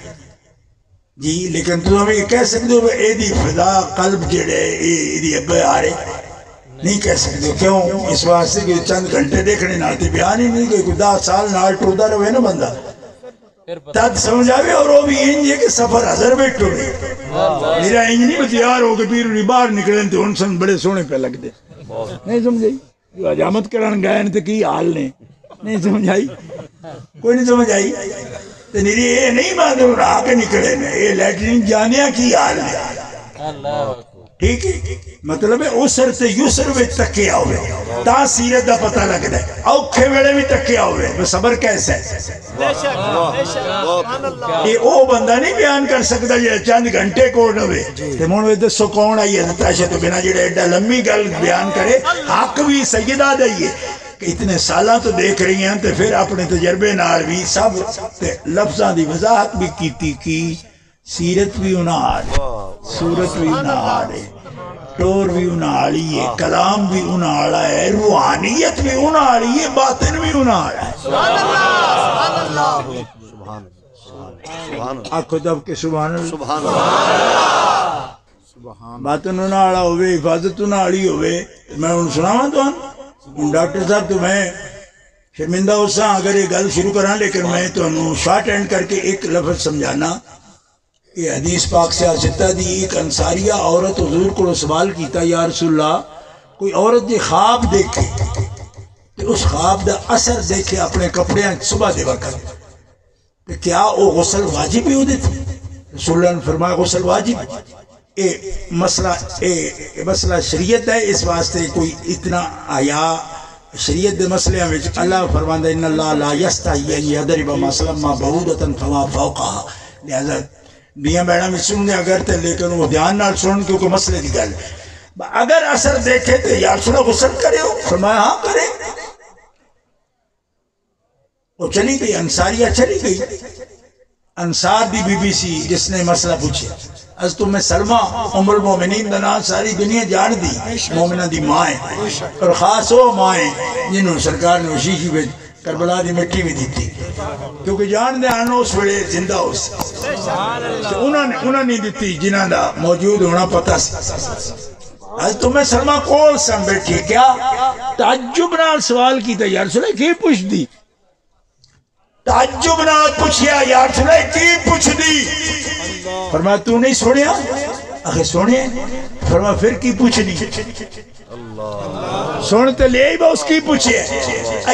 جی, لیکن تو ہمیں یہ کہہ سکتے ہو اے دی فضا قلب جڑے اے دی ابے آ رہے نہیں کہہ سکتے. کیوں؟ اس واسطے کہ چند گھنٹے دیکھنے نالتے بیان ہی نہیں کوئی 10 سال نال ٹردہ رہے نا بندہ تد سمجھ آوے. اور وہ بھی انج ہے کہ سفر حضر بیٹھو رہے میرا انج نہیں بتیار ہو کہ پیر انہی باہر نکلیں تو ان سن بڑے سونے پہ لگ دے. نہیں سمجھائی جو حجامت کران گئے تو کی حال نے نہیں سمجھائی کوئی نہیں سمجھائی. نیری یہ نہیں باندھو رہا کے نکلے نے یہ لیٹرین جانیا کی حال ہے. ٹھیک ہے مطلب ہے اسر تے یسر میں تکیا ہوئے تا سیرت دا پتہ لگتا ہے اوکھے ویڑے بھی تکیا ہوئے وہ صبر کیسا ہے یہ او بندہ نہیں بیان کر سکتا یہ چند گھنٹے کوڑ ہوئے تے مونوے دسو کون آئی ہے نتاشہ تو بنا جڑے ایڈا لمبی گل بیان کرے حق بھی سیدہ دائیے کہ اتنے سالہ تو دیکھ رہی ہیں تے پھر اپنے تجربے نال بھی سب لفظاں دی وضاحت بھی کیتی کی سیرت بھی انہاں آڑے صورت بھی انہاں آڑے ٹور بھی انہاں آڑی ہے کلام بھی انہاں آڑا ہے روحانیت بھی انہاں آڑی ہے باطن بھی انہاں آڑا ہے سبحان اللہ سبحان اللہ آنکھو دب کے سبحان اللہ سبحان اللہ باطن انہاں آڑا ہوئے حفاظت انہاں آڑی ہوئے میں انہوں سناواں تو ہوں ڈاکٹر صاحب تو میں شرمندہ ہو سا اگر یہ گل شروع کرا لیکن میں تو انہوں شارٹ اینڈ کر کے ایک لفظ سمجھانا کہ حدیث پاک سے آسطہ دی ایک انصاریہ عورت حضور کو سوال کیتا یا رسول اللہ کوئی عورت جی خواب دیکھے تو اس خواب دا اثر دیکھے اپنے کپڑے صبح دے وقت تو کیا وہ غسل واجب ہی ہو دیتی رسول اللہ نے فرمایا غسل واجب اے مسئلہ شریعت ہے اس واسطے کوئی اتنا آیا شریعت دے مسئلے میں اللہ فرماندہ ان اللہ لا یستحی ان یضرب مثلا ما بعودۃ فما فوقها لہذا بیاں بیڑا میں سن دے اگر تے لیکن وہ دھیان نال سن کیونکہ مسئلے دی گل اگر اثر دیکھے تو یا رسول اللہ غسل کرے ہو فرمایا ہاں کرے وہ چلی گئی انصاریہ چلی گئی انصار دی بی بی سی جس نے مسئلہ پوچھے از تم میں سلمہ ام المومنین دنا ساری دنیا جان دی مومنہ دی مائیں اور خاص وہ مائیں جنہوں سرکار نے شیشی میں کربلا دی مٹی بھی دی تھی کیونکہ جان دے آنو اس وڑے زندہ ہو سی انہوں نے دیتی جنہاں دا موجود ہونا پتا سی از تمہیں سلمہ کول سن بیٹھی کیا تعجب نال سوال کی تا یا رسول اللہ کی پوچھ دی تعجب نال پوچھیا یا رسول اللہ کی پوچھ دی فرمایا تو نہیں سوڑیا آخر سوڑیا فرمایا پھر کی پوچھنی سنتے لے ہی با اس کی پوچھے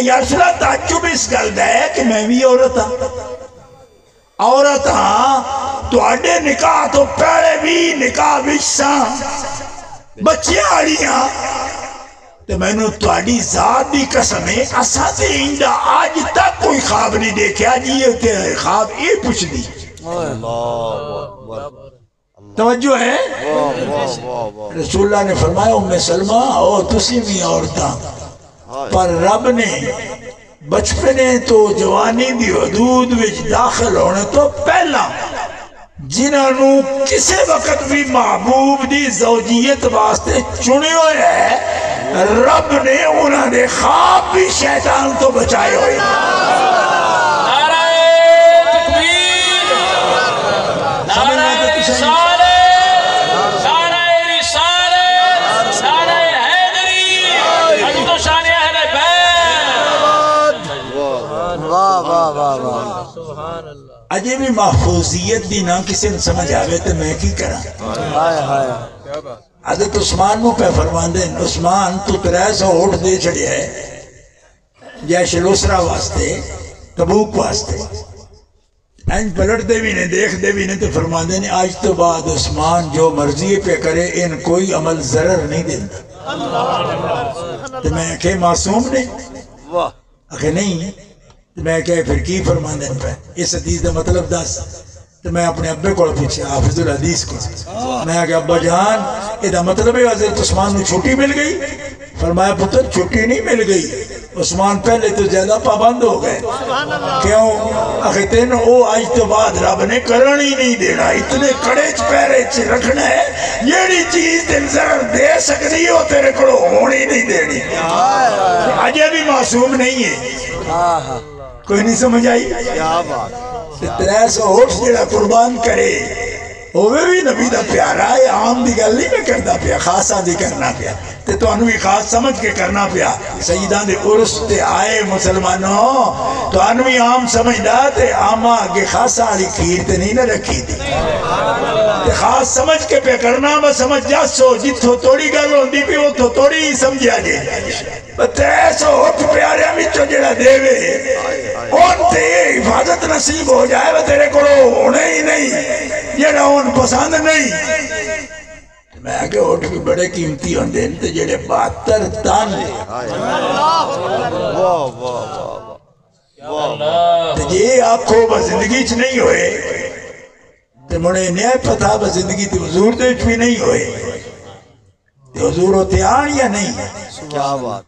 یا رسول اللہ تعجب اس گل ہے کہ میں بھی عورت ہاں تو اڈے نکاح تو پہلے بھی نکاح بچساں بچیاں آڑیاں تو میں نے تو اڈی ذات دی قسم ہے اساں تے انجا آج تک کوئی خواب نہیں دیکھا جی یہ خواب یہ پوچھ دی توجہ ہے رسول اللہ نے فرمایا ام سلمہ او تسی بھی عورتاں پر رب نے بچپنے تو جوانی دی حدود وچ داخل ہونے تو پہلا جنہوں کسے وقت بھی محبوب دی زوجیت واسطے چنے ہوئے ہے رب نے انہوں نے خواب بھی شیطان تو بچائے ہوئے اجے بھی محفوظیت دی نہ کسی نے سمجھ آگے تو میں کی کرا حضرت عثمان کو پہ فرمان دیں عثمان تو 300 اٹھ دے چھڑے ہے جیش الاسرہ واسطے تبوک واسطے این پلٹ دے بھی نہیں دیکھ دے بھی نہیں تو فرمان دیں آج تو بعد عثمان جو مرضی پہ کرے ان کوئی عمل ضرر نہیں دیتا تو میں کہ معصوم نہیں اکھے نہیں میں کہے پھر کی فرمان دیں پہ اس حدیث دا مطلب دس تو میں اپنے ابے کو پیچھے حافظ الحدیث کو میں کہ ابا جان یہ دا مطلب ہے حضرت عثمان نے چھوٹی مل گئی فرمایا پتر چھوٹی نہیں مل گئی عثمان پہلے تو زیادہ پابند ہو گئے کیوں اخیتین او آج تو بعد رب نے کرن ہی نہیں دینا اتنے کڑے پیرے رکھنا ہے یہی چیز دل ضرر دے سکتی ہو تیرے کڑو ہونی نہیں دینی اجے بھی معصوم نہیں ہے کوئی نہیں سمجھ آئی 300 ہوش جڑا قربان کرے ہوئے بھی نبی دا پیارا ہے عام دی گل نہیں میں کرنا پیا خاصا دی کرنا پیا تے تو انہوں بھی خاص سمجھ کے کرنا پیا سیدان دے عرص تے آئے مسلمانوں تو انہوں بھی عام سمجھ دا تے آما آگے خاصا علی کھیر تے نہیں نہ رکھی دی تے خاص سمجھ کے پہ کرنا میں سمجھ جا سو جتو توڑی گل ہوندی پی وہ تو توڑی ہی سمجھا جے 300 ہوٹ پیارے ہمیں تو جڑا دے وے ان تے حفاظت نصیب ہو جائے وہ تیرے کو ہونے ہی نہیں جڑا ان پسند نہیں میں آگے اٹھ بھی بڑے قیمتی ہوندے ہیں تے جڑے 72 تن تے جے آنکھوں با زندگی چ نہیں ہوئے تے مڑے نہیں پتہ با زندگی تے حضور دے وچ بھی نہیں ہوئے تے حضور ہوتے آن یا نہیں؟ کیا بات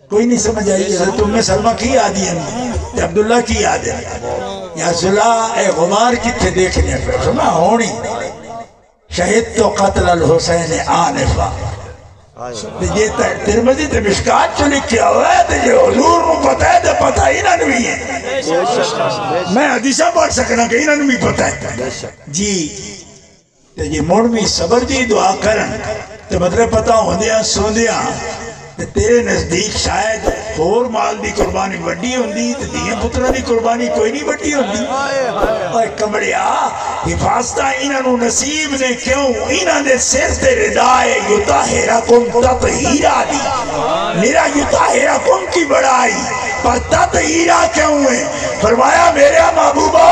کوئی نہیں سمجھ آئی حضرت ام سلمہ کی یادی ہیں تے عبداللہ کی یاد ہے یا زلا اے غمار کتھے دیکھنے پہ فرما ہونی شہید تو قتل الحسین آنفا یہ ترمذی تے مشکات چو لکھیا ہوا ہے تے یہ حضور کو پتہ ہے تے پتہ ہی نہ بھی ہے میں حدیثہ پڑھ سکنا کہ انہوں بھی پتہ ہے جی تے یہ موڑمی صبر دی دعا کرن تے مطلب پتہ ہوندیاں سوندیاں تے تیرے نزدیک شاید اور مال دی قربانی وڈی ہوندی تے دیاں پترہ دی قربانی کوئی نہیں وڈی ہوندی اوہ کمڑیا حفاظتہ انہوں نصیب نے کیوں انہوں نے سر تے ردائے یطہرکم تطہیرہ دی میرا یطہرکم کی بڑائی پر تطہیرہ کیوں ہے فرمایا میرے محبوبہ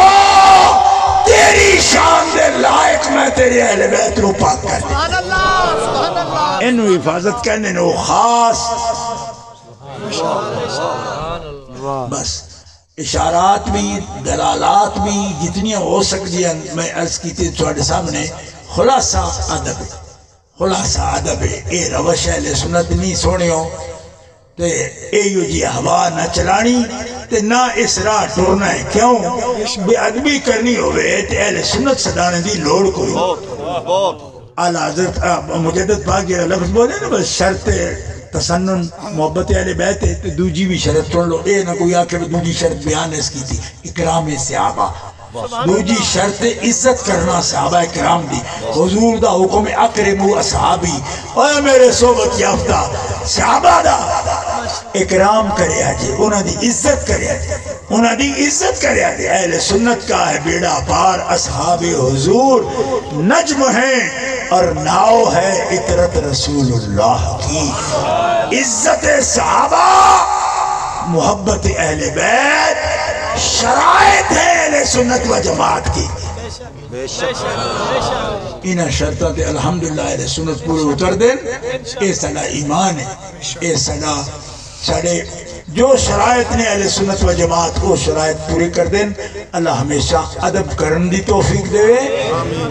تیری شان دے لائق میں تیرے اہل بیت رو پاک کر دے انہوں حفاظت کرنے نو خاص بس اشارات بھی دلالات بھی جتنی ہو سکتی ہیں میں عرض کی تھی تھوڑے سامنے خلاصہ ادب ہے اے روش اہل سنت نہیں سونیوں تے اے یو جی ہوا نہ چلانی تے نہ اس راہ ٹورنا ہے کیوں بے ادبی کرنی ہوئے تے اہل سنت صدانے دی لوڑ کوئی اعلیٰ حضرت مجدد پاک یہ لفظ بولے نا بس شرط تسنن محبت اہل بیت ہے تو دوجی بھی شرط سن لو اے نہ کوئی آکے دوجی شرط بیان اس کی تھی اکرام صحابہ دوجی شرط عزت کرنا صحابہ اکرام دی حضور دا حکم اکرمو اصحابی اے میرے صحبت یافتہ صحابہ دا اکرام کرے آجے انہاں دی عزت کرے آجے انہاں دی عزت کرے آجے اہل سنت کا ہے بیڑا پار اصحاب حضور نجم ہیں اور ناؤ ہے اطرت رسول اللہ کی عزت صحابہ محبت اہل بیت شرائط ہے اہل سنت و جماعت کی انہاں شرطہ تے الحمدللہ اہل سنت پورے اتر دیں اے صدا ایمان ہے اے صدا ساڑے جو شرائط نے اہل سنت و جماعت کو شرائط پوری کر دیں اللہ ہمیشہ ادب کرن دی توفیق دے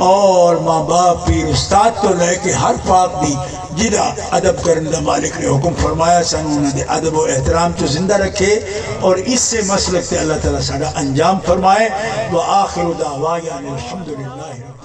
اور ماں باپ پیر استاد تو لے کے ہر پاک دی جدہ ادب کرن دا مالک نے حکم فرمایا سنوں دے ادب و احترام تو زندہ رکھے اور اس سے مسلک تے اللہ تعالیٰ ساڑا انجام فرمائے وآخر دعوائیان الحمدللہ